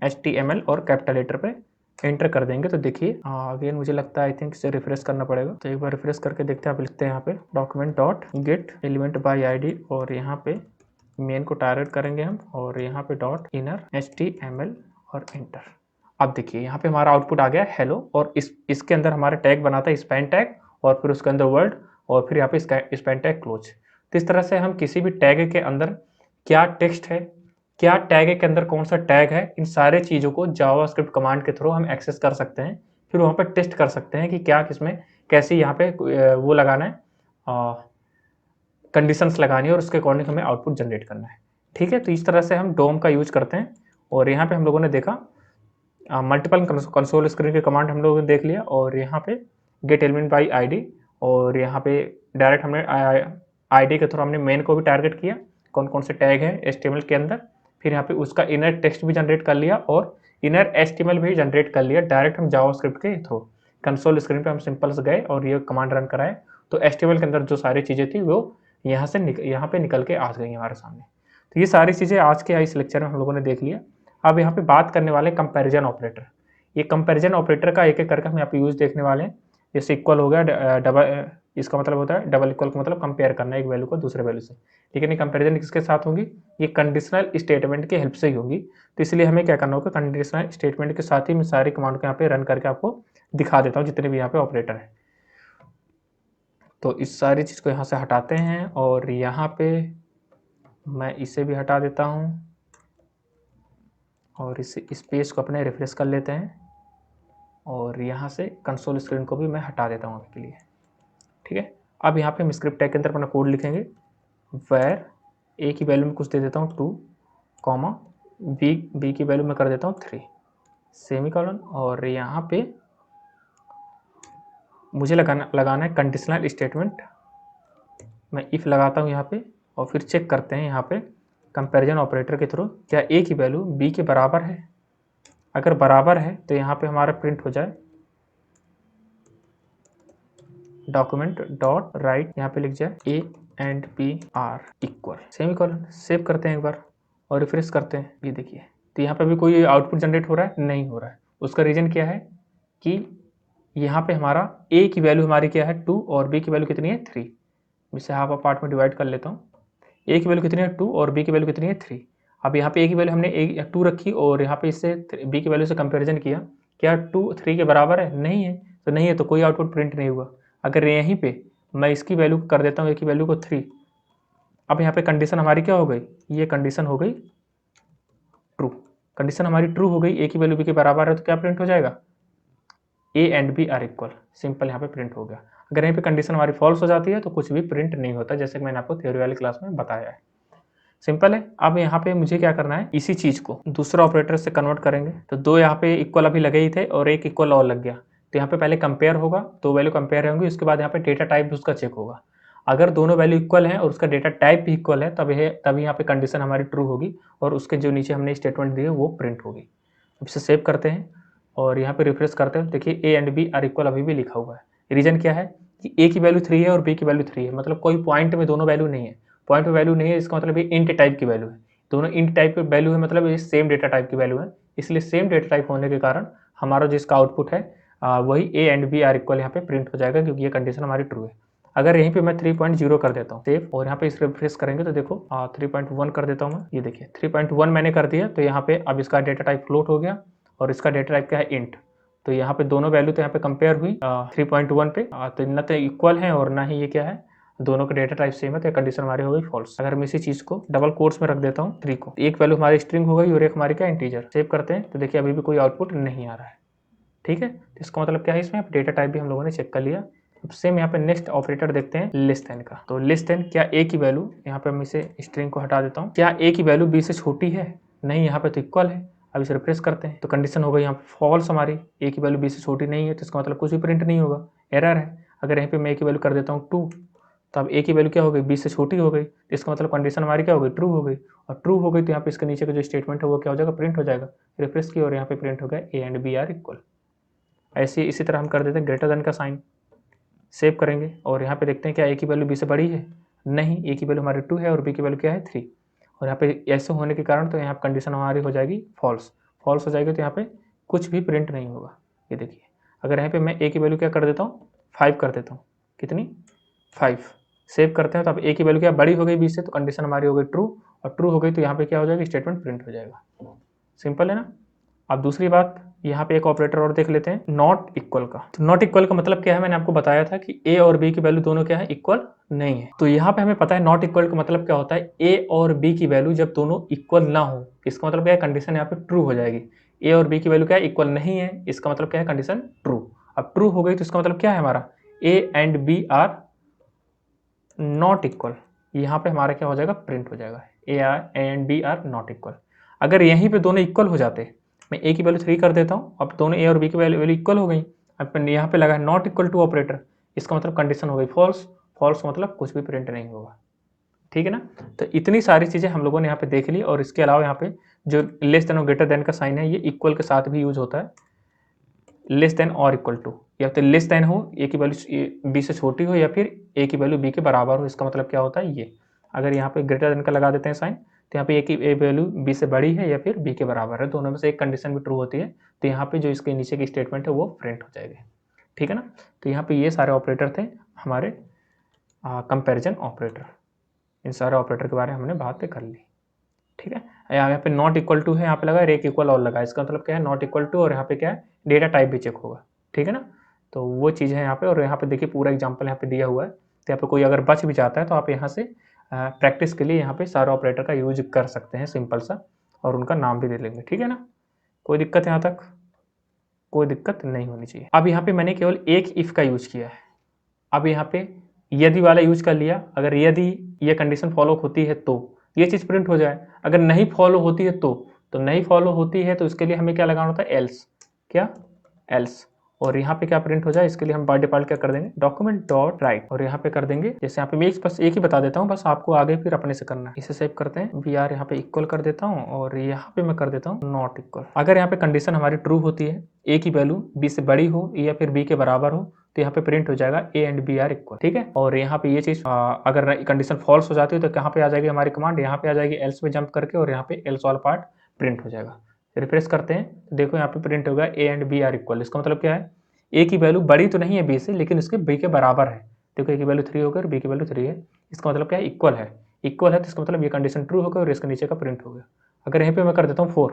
HTML, और कैपिटल लेटर पे एंटर कर देंगे। तो देखिए अगेन मुझे लगता है आई थिंक इसे रिफ्रेश करना पड़ेगा, तो एक बार रिफ्रेश करके देखते हैं। आप लिखते हैं यहाँ पे document dot gate element by ID, और यहाँ पे मेन को टारगेट करेंगे हम, और यहाँ पे डॉट इनर HTML और एंटर। अब देखिए यहाँ पे हमारा आउटपुट आ गया हेलो, और इसके अंदर हमारा टैग बना था स्पैन टैग, और फिर उसके अंदर वर्ड, और फिर यहाँ पे स्पैन टैग क्लोज। तो इस तरह से हम किसी भी टैग के अंदर क्या टेक्स्ट है, क्या टैग के अंदर कौन सा टैग है, इन सारे चीज़ों को जावास्क्रिप्ट कमांड के थ्रू हम एक्सेस कर सकते हैं। फिर वहाँ पर टेस्ट कर सकते हैं कि क्या किसमें कैसी यहाँ पे वो लगाना है, कंडीशंस लगानी है, और उसके अकॉर्डिंग हमें आउटपुट जनरेट करना है। ठीक है, तो इस तरह से हम डोम का यूज करते हैं। और यहाँ पे हम लोगों ने देखा मल्टीपल कंसोल स्क्रीन के कमांड हम लोगों ने देख लिया, और यहाँ पे गेट एलिमेंट बाई आईडी, और यहाँ पे डायरेक्ट हमने आईडी के थ्रू हमने मेन को भी टारगेट किया, कौन कौन से टैग है HTML के अंदर। फिर यहाँ पे उसका इनर टेक्स्ट भी जनरेट कर लिया, और इनर HTML भी जनरेट कर लिया डायरेक्ट हम जावास्क्रिप्ट के थ्रू। कंसोल स्क्रीन पे हम सिंपल से गए और ये कमांड रन कराए, तो HTML के अंदर जो सारी चीज़ें थी वो यहाँ पे निकल के आ गई हमारे सामने। तो ये सारी चीज़ें आज के इस लेक्चर में हम लोगों ने देख लिया। अब यहाँ पे बात करने वाले कंपैरिजन ऑपरेटर। ये कंपैरिजन ऑपरेटर का एक एक करके हम यहाँ पे यूज देखने वाले हैं। जैसे इक्वल हो गया, डबल, इसका मतलब होता है डबल इक्वल का मतलब कंपेयर करना एक वैल्यू को दूसरे वैल्यू से। लेकिन ये कंपैरिजन किसके साथ होगी, ये कंडीशनल स्टेटमेंट की हेल्प से ही होगी। तो इसलिए हमें क्या करना होगा, कंडीशनल स्टेटमेंट के साथ ही मैं सारी कमांड को यहाँ पे रन करके आपको दिखा देता हूँ, जितने भी यहाँ पे ऑपरेटर है। तो इस सारी चीज़ को यहाँ से हटाते हैं, और यहाँ पे मैं इसे भी हटा देता हूँ, और इस पेज को अपने रिफ्रेश कर लेते हैं, और यहाँ से कंसोल स्क्रीन को भी मैं हटा देता हूँ आपके लिए। ठीक है, अब यहाँ पे हम स्क्रिप्ट टैग के अंदर अपना कोड लिखेंगे, वेर ए की वैल्यू में कुछ दे देता हूँ 2, कॉमा बी की वैल्यू में कर देता हूँ 3, सेमीकोलन, और यहाँ पे मुझे लगाना है कंडीशनल स्टेटमेंट। मैं इफ़ लगाता हूँ यहाँ पे, और फिर चेक करते हैं यहाँ पे कंपैरिजन ऑपरेटर के थ्रू क्या ए की वैल्यू बी के बराबर है। अगर बराबर है तो यहाँ पे हमारा प्रिंट हो जाए डॉक्यूमेंट डॉट राइट, यहाँ पे लिख जाए A and B are equal, semicolon. Save करते हैं एक बार और रिफ्रेश करते हैं। ये देखिए, तो यहाँ पे भी कोई आउटपुट जनरेट हो रहा है, नहीं हो रहा है। उसका रीज़न क्या है कि यहाँ पे हमारा ए की वैल्यू हमारी क्या है 2, और बी की वैल्यू कितनी है 3। इसे हाफ पार्ट में डिवाइड कर लेता हूँ। ए की वैल्यू कितनी है 2 और बी की वैल्यू कितनी है 3। अब यहाँ पे ए की वैल्यू हमने 2 रखी, और यहाँ पे इससे बी की वैल्यू से कंपैरिजन किया, क्या 2 3 के बराबर है, नहीं है। तो नहीं है तो कोई आउटपुट प्रिंट नहीं हुआ। अगर यहीं पे मैं इसकी वैल्यू कर देता हूँ, ए की वैल्यू को 3, अब यहाँ पे कंडीशन हमारी क्या हो गई, ये कंडीशन हो गई ट्रू। कंडीशन हमारी ट्रू हो गई, ए की वैल्यू बी के बराबर है, तो क्या प्रिंट हो जाएगा, A and B are equal. Simple यहाँ पे प्रिंट हो गया। अगर यहाँ पे कंडीशन हमारी फॉल्स हो जाती है तो कुछ भी प्रिंट नहीं होता, जैसे कि मैंने आपको थ्योरी वाली क्लास में बताया है। सिंपल है। अब यहाँ पे मुझे क्या करना है, इसी चीज़ को दूसरा ऑपरेटर से कन्वर्ट करेंगे। तो 2 यहाँ पे इक्वल अभी लगे ही थे, और एक इक्वल और लग गया। तो यहाँ पे पहले कंपेयर होगा, 2 वैल्यू कंपेयर होंगी, उसके बाद यहाँ पे डेटा टाइप भी उसका चेक होगा। अगर दोनों वैल्यू इक्वल हैं और उसका डेटा टाइप भी इक्वल है, तभी यहाँ पे कंडीशन हमारी ट्रू होगी, और उसके जो नीचे हमने स्टेटमेंट दिए वो प्रिंट होगी। अब इसे सेव करते हैं और यहाँ पे रिफ्रेश करते हैं। देखिए A and B are equal अभी भी लिखा हुआ है। रीजन क्या है कि ए की वैल्यू 3 है और बी की वैल्यू 3 है, मतलब कोई पॉइंट में दोनों वैल्यू नहीं है। पॉइंट में वैल्यू नहीं है, इसका मतलब ये इंट टाइप की वैल्यू है। दोनों इंट टाइप की वैल्यू है, मतलब ये सेम डेटा टाइप की वैल्यू है। इसलिए सेम डेटा टाइप होने के कारण हमारा जो इसका आउटपुट है वही A and B are equal यहाँ पे प्रिंट हो जाएगा, क्योंकि ये कंडीशन हमारी ट्रू है। अगर यहीं पे मैं 3.0 कर देता हूँ सेव, और यहाँ पे इस रिफ्रेश करेंगे तो देखो 3.1 कर देता हूँ मैं। ये देखिए 3.1 मैंने कर दिया। तो यहाँ पे अब इसका डेटा टाइप फ्लोट हो गया, और इसका डेटा टाइप क्या है इंट। तो यहाँ पे दोनों वैल्यू तो यहाँ पे कंपेयर हुई 3.1 पे, तो न तो इक्वल है और ना ही ये क्या है दोनों का डेटा टाइप सेम है तो कंडीशन हमारी हो गई फॉल्स। अगर मैं इसी चीज को डबल कोट्स में रख देता हूँ 3 को, एक वैल्यू हमारी स्ट्रिंग हो गई और एक हमारी क्या इंटीजर। सेव करते हैं तो देखिए अभी भी कोई आउटपुट नहीं आ रहा है। ठीक है, तो इसका मतलब क्या है, इसमें डेटा टाइप भी हम लोगों ने चेक कर लिया। अब सेम यहाँ पे नेक्स्ट ऑपरेटर देखते हैं लेस देन का। तो लेस देन, क्या ए की वैल्यू, यहाँ पे मैं इसे स्ट्रिंग को हटा देता हूँ, क्या ए की वैल्यू बी से छोटी है? नहीं, यहाँ पे तो इक्वल है। अब इसे रिफ्रेश करते हैं तो कंडीशन हो गई यहाँ पे फॉल्स हमारी, ए की वैल्यू बी से छोटी नहीं है तो इसका मतलब कुछ भी प्रिंट नहीं होगा, एरर है। अगर यहाँ पे मैं ए की वैल्यू कर देता हूँ 2, तो अब ए की वैल्यू क्या हो गई, बी से छोटी हो गई, तो इसका मतलब कंडीशन हमारी क्या हो गई, ट्रू हो गई। और ट्रू हो गई तो यहाँ पे इसके नीचे का जो स्टेटमेंट है वो क्या हो जाएगा, प्रिंट हो जाएगा। रिफ्रेश की और यहाँ पे प्रिंट हो गया A and B are equal. ऐसे इसी तरह हम कर देते हैं ग्रेटर देन का साइन। सेव करेंगे और यहाँ पे देखते हैं क्या ए की वैल्यू बी से बड़ी है? नहीं, ए की वैल्यू हमारी 2 है और बी की वैल्यू क्या है 3। और यहाँ पे ऐसे होने के कारण तो यहाँ कंडीशन हमारी हो जाएगी फॉल्स। फॉल्स हो जाएगी तो यहाँ पे कुछ भी प्रिंट नहीं होगा। ये देखिए, अगर यहाँ पे मैं ए की वैल्यू क्या कर देता हूँ, 5 कर देता हूँ, कितनी, 5। सेव करते हैं तो अब ए की वैल्यू क्या बड़ी हो गई बी से, तो कंडीशन हमारी हो गई ट्रू, और ट्रू हो गई तो यहाँ पे क्या हो जाएगा, स्टेटमेंट प्रिंट हो जाएगा। सिंपल है ना। अब दूसरी बात, यहाँ पे एक ऑपरेटर और देख लेते हैं, नॉट इक्वल का। तो नॉट इक्वल का मतलब क्या है, मैंने आपको बताया था कि ए और बी की वैल्यू दोनों क्या है, इक्वल नहीं है। तो यहाँ पे हमें पता है नॉट इक्वल का मतलब क्या होता है, ए और बी की वैल्यू जब दोनों इक्वल ना हो, इसका मतलब क्या है, कंडीशन यहाँ पे ट्रू हो जाएगी। ए और बी की वैल्यू क्या है, इक्वल नहीं है, इसका मतलब क्या है, कंडीशन ट्रू। अब ट्रू हो गई तो इसका मतलब क्या है हमारा, A and B are not equal. यहाँ पे हमारा क्या हो जाएगा, प्रिंट हो जाएगा A and B are not equal. अगर यहीं पे दोनों इक्वल हो जाते, मैं ए की वैल्यू 3 कर देता हूँ, अब दोनों ए और बी की वैल्यू इक्वल हो गई, अब यहाँ पे लगा है नॉट इक्वल टू ऑपरेटर, इसका मतलब कंडीशन हो गई फॉल्स। फॉल्स मतलब कुछ भी प्रिंट नहीं होगा। ठीक है ना। तो इतनी सारी चीज़ें हम लोगों ने यहाँ पे देख ली। और इसके अलावा यहाँ पे जो लेस देन और ग्रेटर देन का साइन है, ये इक्वल के साथ भी यूज होता है। लेस देन और इक्वल टू, या तो लेस देन हो, ए की वैल्यू बी से छोटी हो, या फिर ए की वैल्यू बी के बराबर हो, इसका मतलब क्या होता है ये। अगर यहाँ पे ग्रेटर देन का लगा देते हैं साइन, तो यहाँ पे ए की वैल्यू बी से बड़ी है या फिर बी के बराबर है, दोनों में से एक कंडीशन भी ट्रू होती है, तो यहाँ पे जो इसके नीचे की स्टेटमेंट है वो प्रिंट हो जाएगी। ठीक है ना। तो यहाँ पे ये सारे ऑपरेटर थे हमारे कंपेरिजन ऑपरेटर। इन सारे ऑपरेटर के बारे में हमने बात कर ली। ठीक है। यहाँ पे नॉट इक्वल टू है, यहाँ पे लगा एक इक्वल और लगा, इसका मतलब क्या है, नॉट इक्वल टू, और यहाँ पे क्या है, डेटा टाइप भी चेक होगा। ठीक है ना। तो वो चीज़ है यहाँ पे। और यहाँ पे देखिए पूरा एग्जांपल यहाँ पे दिया हुआ है, तो यहाँ पे कोई अगर बच भी जाता है तो आप यहाँ से प्रैक्टिस के लिए यहाँ पे सारे ऑपरेटर का यूज कर सकते हैं, सिंपल सा, और उनका नाम भी दे लेंगे। ठीक है ना। कोई दिक्कत यहाँ तक, कोई दिक्कत नहीं होनी चाहिए। अब यहाँ पे मैंने केवल एक इफ का यूज किया है। अब यहाँ पे यदि वाला यूज कर लिया, अगर यदि ये कंडीशन फॉलो होती है तो ये चीज़ प्रिंट हो जाए, अगर नहीं फॉलो होती है तो नहीं फॉलो होती है तो इसके लिए हमें क्या लगाना होता है, एल्स। क्या, एल्स। और यहाँ पे क्या प्रिंट हो जाए, इसके लिए हम बाय डिफॉल्ट क्या कर देंगे, डॉक्यूमेंट डॉट राइट, और यहाँ पे कर देंगे, जैसे यहाँ पे मैं बस एक ही बता देता हूँ, बस आपको आगे फिर अपने से करना है। इसे सेव करते हैं, वी आर यहाँ पे इक्वल कर देता हूँ, और यहाँ पे मैं कर देता हूँ नॉट इक्वल। अगर यहाँ पे कंडीशन हमारी ट्रू होती है, ए की वैल्यू बी से बड़ी हो या फिर बी के बराबर हो, तो यहाँ पे प्रिंट हो जाएगा A and B are equal. ठीक है। और यहाँ पे ये चीज अगर कंडीशन फॉल्स हो जाती है तो कहाँ पे आ जाएगी हमारी कमांड, यहाँ पे आ जाएगी एल्स में जंप करके, और यहाँ पे एल्स वाला पार्ट प्रिंट हो जाएगा। रिफ्रेश करते हैं तो देखो यहाँ पे प्रिंट होगा A and B are equal. इसका मतलब क्या है, ए की वैल्यू बड़ी तो नहीं है बी से, लेकिन इसके बी के बराबर है। देखो ए की वैल्यू 3 होकर बी की वैल्यू 3 है, इसका मतलब क्या है, इक्वल है। इक्वल है तो इसका मतलब ये कंडीशन ट्रू होगा और इसके नीचे का प्रिंट हो गया। अगर यहाँ पे मैं कर देता हूँ 4,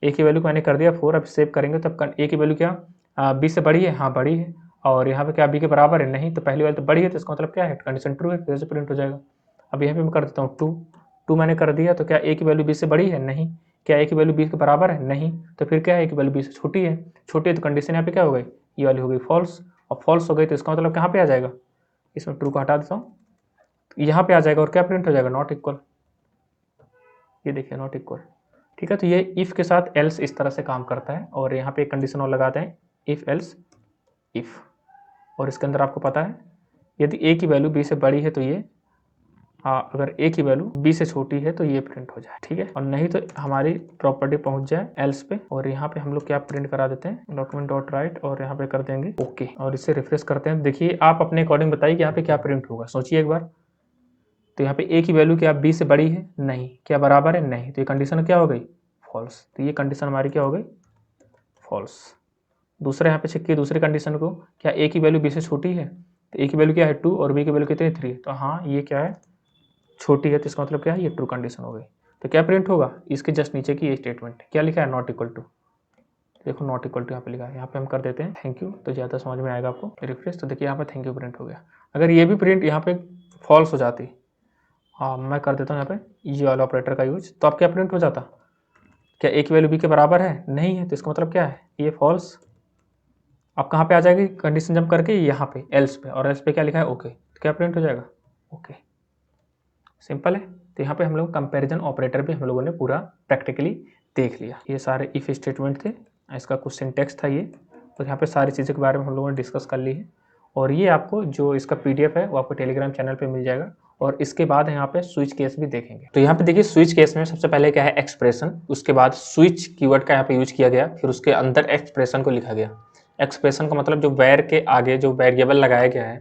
ए की वैल्यू मैंने कर दिया 4, अब सेव करेंगे तब ए की वैल्यू क्या बी से बड़ी है, हाँ बड़ी है, और यहाँ पे क्या बी के बराबर है, नहीं, तो पहली वाली तो बड़ी है, तो इसका मतलब क्या है, कंडीशन ट्रू है, फिर से प्रिंट हो जाएगा। अब यहाँ पे मैं कर देता हूँ 2 मैंने कर दिया, तो क्या ए की वैल्यू बी से बड़ी है, नहीं, क्या ए की वैल्यू बी के बराबर है, नहीं, तो फिर क्या है, ए की वैल्यू बी से छोटी है, छोटी है तो कंडीशन यहाँ पे क्या हो गई, ये वाली हो गई फॉल्स, और फॉल्स हो गई तो इसका मतलब कहाँ पे आ जाएगा, इसमें ट्रू को हटा देता हूँ, यहाँ पे आ जाएगा, और क्या प्रिंट हो जाएगा, नॉट इक्वल। ये देखिए नॉट इक्वल। ठीक है। तो ये इफ के साथ एल्स इस तरह से काम करता है। और यहाँ पे एक कंडीशन और लगाते हैं, इफ एल्स इफ, और इसके अंदर आपको पता है यदि ए की वैल्यू बी से बड़ी है तो ये, अगर ए की वैल्यू बी से छोटी है तो ये प्रिंट हो जाए। ठीक है। और नहीं तो हमारी प्रॉपर्टी पहुंच जाए एल्स पे, और यहाँ पे हम लोग क्या प्रिंट करा देते हैं, डॉक्यूमेंट डॉट राइट, और यहाँ पे कर देंगे ओके, और इसे रिफ्रेश करते हैं। देखिए आप अपने अकॉर्डिंग बताइए कि यहाँ पे क्या प्रिंट होगा, सोचिए एक बार। तो यहाँ पे ए की वैल्यू क्या बी से बड़ी है, नहीं, क्या बराबर है, नहीं, तो ये कंडीशन क्या हो गई, फॉल्स। तो ये कंडीशन हमारी क्या हो गई, फॉल्स। दूसरा यहाँ पे चेक किए दूसरी कंडीशन को, क्या ए की वैल्यू बी से छोटी है, तो ए की वैल्यू क्या है 2 और बी की वैल्यू कितनी 3, तो हाँ ये क्या है, छोटी है, तो इसका मतलब क्या है, ये ट्रू कंडीशन हो गई। तो क्या प्रिंट होगा, इसके जस्ट नीचे की ये स्टेटमेंट क्या लिखा है, नॉट इक्वल टू। देखो नॉट इक्वल टू यहाँ पे लिखा है, यहाँ पे हम कर देते हैं थैंक यू, तो ज़्यादा समझ में आएगा आपको। रिफ्रेश, तो देखिए यहाँ पे थैंक यू प्रिंट हो गया। अगर ये भी प्रिंट यहाँ पे फॉल्स हो जाती, हाँ मैं कर देता हूँ यहाँ पे ये वाला ऑपरेटर का यूज, तो अब क्या प्रिंट हो जाता, क्या ए की वैल्यू बी के बराबर है, नहीं है, तो इसका मतलब क्या है, ये फॉल्स। अब कहाँ पे आ जाएगी कंडीशन जंप करके, यहाँ पे एल्स पे, और एल्स पे क्या लिखा है, ओके, तो क्या प्रिंट हो जाएगा, ओके। सिंपल है। तो यहाँ पे हम लोग कंपैरिजन ऑपरेटर भी हम लोगों ने पूरा प्रैक्टिकली देख लिया। ये सारे इफ स्टेटमेंट थे, इसका कुछ सिंटेक्स था ये, तो यहाँ पे सारी चीज़ों के बारे में हम लोगों ने डिस्कस कर ली है। और ये आपको जो इसका PDF है वो आपको टेलीग्राम चैनल पे मिल जाएगा। और इसके बाद यहाँ पे स्विच केस भी देखेंगे। तो यहाँ पे देखिए स्विच केस में सबसे पहले क्या है, एक्सप्रेशन, उसके बाद स्विच कीवर्ड का यहाँ पे यूज किया गया, फिर उसके अंदर एक्सप्रेशन को लिखा गया। एक्सप्रेशन का मतलब जो वेर के आगे जो वेरिएबल लगाया गया है,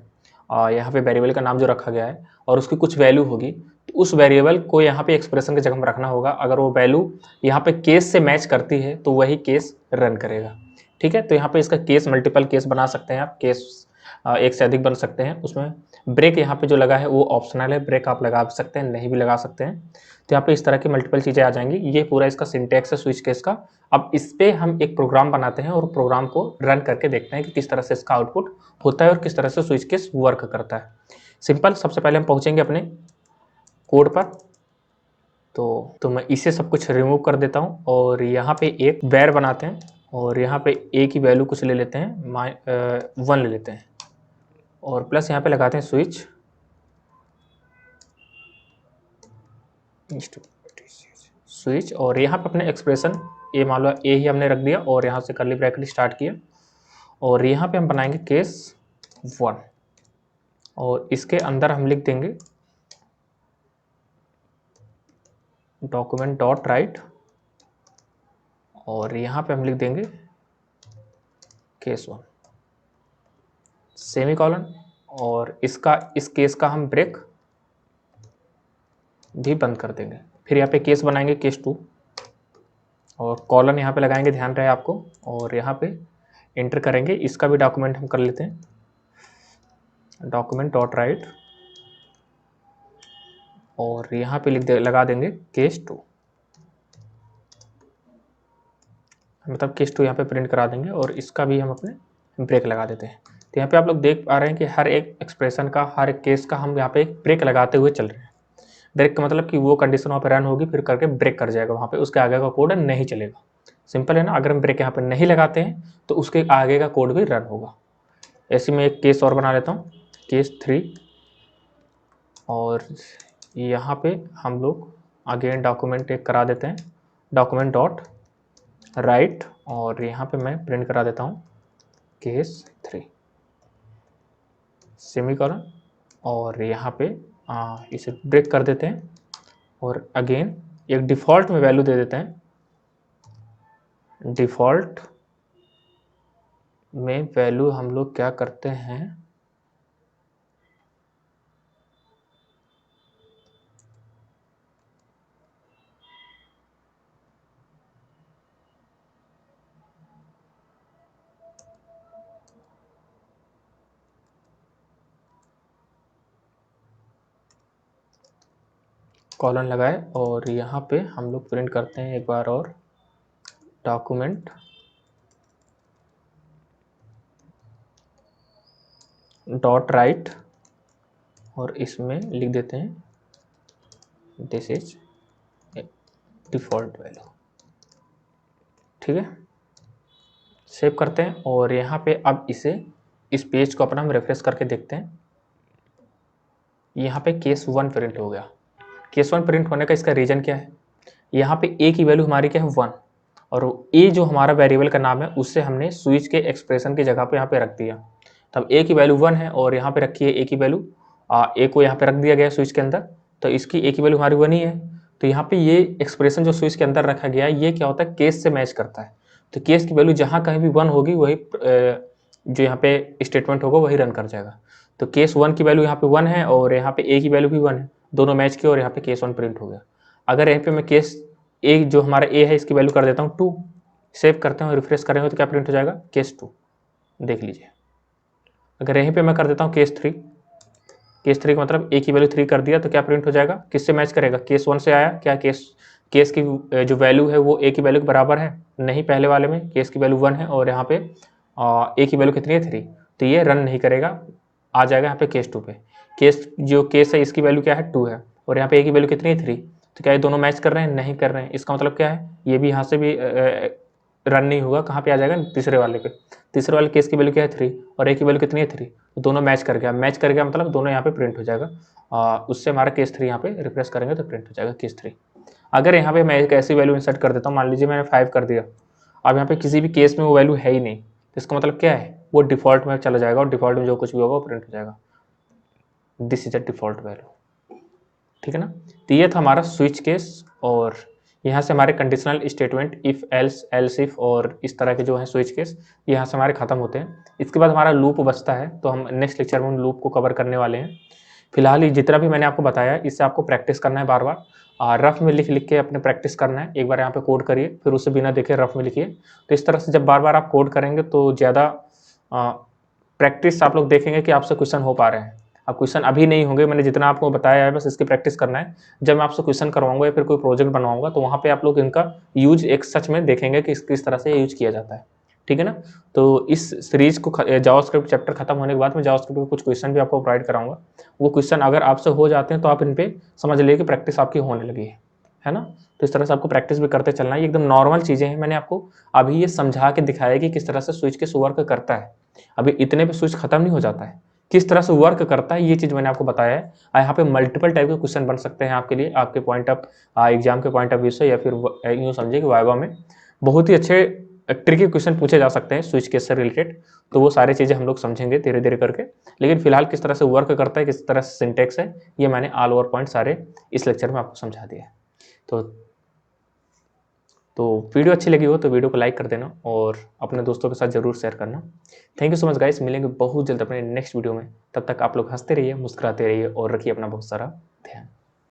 यहाँ पे वेरिएबल का नाम जो रखा गया है और उसकी कुछ वैल्यू होगी, तो उस वेरिएबल को यहाँ पे एक्सप्रेशन की जगह में रखना होगा। अगर वो वैल्यू यहाँ पे केस से मैच करती है तो वही केस रन करेगा। ठीक है, तो यहाँ पे इसका केस मल्टीपल केस बना सकते हैं आप, केस एक से अधिक बन सकते हैं। उसमें ब्रेक यहाँ पे जो लगा है वो ऑप्शनल है, ब्रेक आप लगा सकते हैं, नहीं भी लगा सकते हैं। तो यहाँ पे इस तरह की मल्टीपल चीज़ें आ जाएंगी। ये पूरा इसका सिंटेक्स है स्विच केस का। अब इस पे हम एक प्रोग्राम बनाते हैं और प्रोग्राम को रन करके देखते हैं कि किस तरह से इसका आउटपुट होता है और किस तरह से स्विच केस वर्क करता है। सिंपल, सबसे पहले हम पहुंचेंगे अपने कोड पर। तो मैं इसे सब कुछ रिमूव कर देता हूं और यहाँ पे एक वेर बनाते हैं और यहाँ पे ए की वैल्यू कुछ ले लेते हैं, 1 ले लेते हैं और प्लस यहाँ पे लगाते हैं स्विच स्विच और यहाँ पे अपने एक्सप्रेशन ए मान लो ए ही हमने रख दिया और यहाँ से कर्ली ब्रैकेट स्टार्ट किया और यहाँ पे हम बनाएंगे केस 1 और इसके अंदर हम लिख देंगे डॉक्यूमेंट डॉट राइट और यहाँ पे हम लिख देंगे केस 1 सेमीकोलन और इसका इस केस का हम ब्रेक भी बंद कर देंगे। फिर यहाँ पे केस बनाएंगे केस 2 और कॉलन यहाँ पे लगाएंगे, ध्यान रहे आपको, और यहाँ पे एंटर करेंगे। इसका भी डॉक्यूमेंट हम कर लेते हैं, डॉक्यूमेंट डॉट राइट और यहाँ पे लगा देंगे केस 2, मतलब केस 2 यहाँ पे प्रिंट करा देंगे और इसका भी हम अपने ब्रेक लगा देते हैं। तो यहाँ पे आप लोग देख पा रहे हैं कि हर एक एक्सप्रेशन का, हर एक केस का हम यहाँ पे एक ब्रेक लगाते हुए चल रहे हैं। ब्रेक का मतलब कि वो कंडीशन वहाँ पे रन होगी फिर करके ब्रेक कर जाएगा, वहाँ पे उसके आगे का कोड नहीं चलेगा। सिंपल है ना। अगर हम ब्रेक यहाँ पे नहीं लगाते हैं तो उसके आगे का कोड भी रन होगा। ऐसे में एक केस और बना लेता हूँ, केस 3 और यहाँ पे हम लोग अगेन डॉक्यूमेंट एक करा देते हैं, डॉक्यूमेंट डॉट राइट और यहाँ पे मैं प्रिंट करा देता हूँ केस 3 सेमीकोलन और यहाँ पे इसे ब्रेक कर देते हैं और अगेन एक डिफ़ॉल्ट में वैल्यू दे देते हैं। डिफ़ॉल्ट में वैल्यू हम लोग क्या करते हैं, कॉलन लगाए और यहाँ पे हम लोग प्रिंट करते हैं एक बार और डॉक्यूमेंट डॉट राइट और इसमें लिख देते हैं दिस इज डिफ़ॉल्ट वैल्यू। ठीक है, सेव करते हैं और यहाँ पे अब इस पेज को अपना हम रिफ्रेश करके देखते हैं। यहाँ पे केस 1 प्रिंट हो गया। केस 1 प्रिंट होने का इसका रीज़न क्या है, यहाँ पे ए की वैल्यू हमारी क्या है 1 और ए जो हमारा वेरिएबल का नाम है उससे हमने स्विच के एक्सप्रेशन की जगह पे यहाँ पे रख दिया। तब ए की वैल्यू 1 है और यहाँ पे रखी है ए की वैल्यू, ए को यहाँ पे रख दिया गया स्विच के अंदर, तो इसकी ए की वैल्यू हमारी 1 ही है। तो यहाँ पे ये एक्सप्रेशन जो स्विच के अंदर रखा गया है ये क्या होता है, केस से मैच करता है। तो केस की वैल्यू जहाँ कहीं भी 1 होगी वही जो यहाँ पे स्टेटमेंट होगा वही रन कर जाएगा। तो केस 1 की वैल्यू यहाँ पे 1 है और यहाँ पे ए की वैल्यू भी 1 है, दोनों मैच किए और यहाँ पे केस 1 प्रिंट हो गया। अगर यहाँ पे मैं केस ए जो हमारा ए है इसकी वैल्यू कर देता हूँ 2, सेव करते हैं और रिफ्रेश करेंगे तो क्या प्रिंट हो जाएगा, केस 2, देख लीजिए। अगर यहीं पे मैं कर देता हूँ केस 3, केस 3 का मतलब ए की वैल्यू 3 कर दिया तो क्या प्रिंट हो जाएगा, किससे मैच करेगा, केस 1 से आया क्या, केस की जो वैल्यू है वो ए की वैल्यू के बराबर है, नहीं पहले वाले में केस की वैल्यू 1 है और यहाँ पे ए की वैल्यू कितनी है 3, तो ये रन नहीं करेगा। आ जाएगा यहाँ पे केस 2 पे। केस जो केस है इसकी वैल्यू क्या है 2 है और यहाँ पे ए की वैल्यू कितनी है 3। तो क्या ये दोनों मैच कर रहे हैं? नहीं कर रहे हैं। इसका मतलब क्या है, ये भी यहाँ से भी रन नहीं होगा, कहाँ पे आ जाएगा? तीसरे वाले पे। तीसरे वाले केस की वैल्यू क्या है 3 और ए की वैल्यू कितनी है 3, तो दोनों मैच कर गया। मैच कर गया मतलब दोनों यहाँ पे प्रिंट हो जाएगा। उससे हमारा केस 3 यहाँ पे रिफ्रेश करेंगे तो प्रिंट हो जाएगा केस 3। अगर यहाँ पे मैं एक ऐसी वैल्यू इंसर्ट कर देता हूँ, मान लीजिए मैंने 5 कर दिया, अब यहाँ पे किसी भी केस में वो वैल्यू है ही नहीं, तो इसका मतलब क्या है, वो डिफॉल्ट में चला जाएगा और डिफॉल्ट में जो कुछ भी होगा वो प्रिंट हो जाएगा। This is a default value, ठीक है ना। तो ये था हमारा स्विच केस और यहाँ से हमारे conditional statement if else else if और इस तरह के जो है स्विच केस यहाँ से हमारे खत्म होते हैं। इसके बाद हमारा लूप बचता है, तो हम नेक्स्ट लेक्चर में उन लूप को कवर करने वाले हैं। फिलहाल ये जितना भी मैंने आपको बताया इससे आपको प्रैक्टिस करना है, बार बार रफ में लिख लिख के अपने प्रैक्टिस करना है। एक बार यहाँ पे कोड करिए, फिर उसे बिना देखे रफ में लिखिए। तो इस तरह से जब बार बार आप कोड करेंगे तो ज़्यादा प्रैक्टिस आप लोग देखेंगे कि आपसे क्वेश्चन हो पा रहे हैं। अब क्वेश्चन अभी नहीं होंगे, मैंने जितना आपको बताया है बस इसकी प्रैक्टिस करना है। जब मैं आपसे क्वेश्चन करवाऊंगा या फिर कोई प्रोजेक्ट बनवाऊंगा तो वहाँ पे आप लोग इनका यूज एक सच में देखेंगे कि किस तरह से यूज किया जाता है, ठीक है ना। तो इस सीरीज को जावास्क्रिप्ट चैप्टर खत्म होने के बाद मैं जावास्क्रिप्ट के कुछ क्वेश्चन भी आपको प्रोवाइड कराऊंगा। वो क्वेश्चन अगर आपसे हो जाते हैं तो आप इन पे समझ लीजिए कि प्रैक्टिस आपकी होने लगी है ना। तो इस तरह से आपको प्रैक्टिस भी करते चलना है। ये एकदम नॉर्मल चीज़ें हैं, मैंने आपको अभी ये समझा के दिखाया कि किस तरह से स्विच के वर्क करता है। अभी इतने पे स्विच खत्म नहीं हो जाता है, किस तरह से वर्क करता है ये चीज़ मैंने आपको बताया है। यहाँ पे मल्टीपल टाइप के क्वेश्चन बन सकते हैं आपके लिए, आपके पॉइंट ऑफ एग्जाम के पॉइंट ऑफ व्यू से, या फिर यूँ समझिए कि वाइवा में बहुत ही अच्छे ट्रिकी क्वेश्चन पूछे जा सकते हैं स्विच केस से रिलेटेड। तो वो सारी चीज़ें हम लोग समझेंगे धीरे धीरे करके। लेकिन फिलहाल किस तरह से वर्क करता है, किस तरह से सिंटेक्स है, ये मैंने ऑल ओवर पॉइंट सारे इस लेक्चर में आपको समझा दिया है। तो वीडियो अच्छी लगी हो तो वीडियो को लाइक कर देना और अपने दोस्तों के साथ जरूर शेयर करना। Thank you so much guys, मिलेंगे बहुत जल्द अपने नेक्स्ट वीडियो में। तब तक आप लोग हंसते रहिए, मुस्कुराते रहिए और रखिए अपना बहुत सारा ध्यान।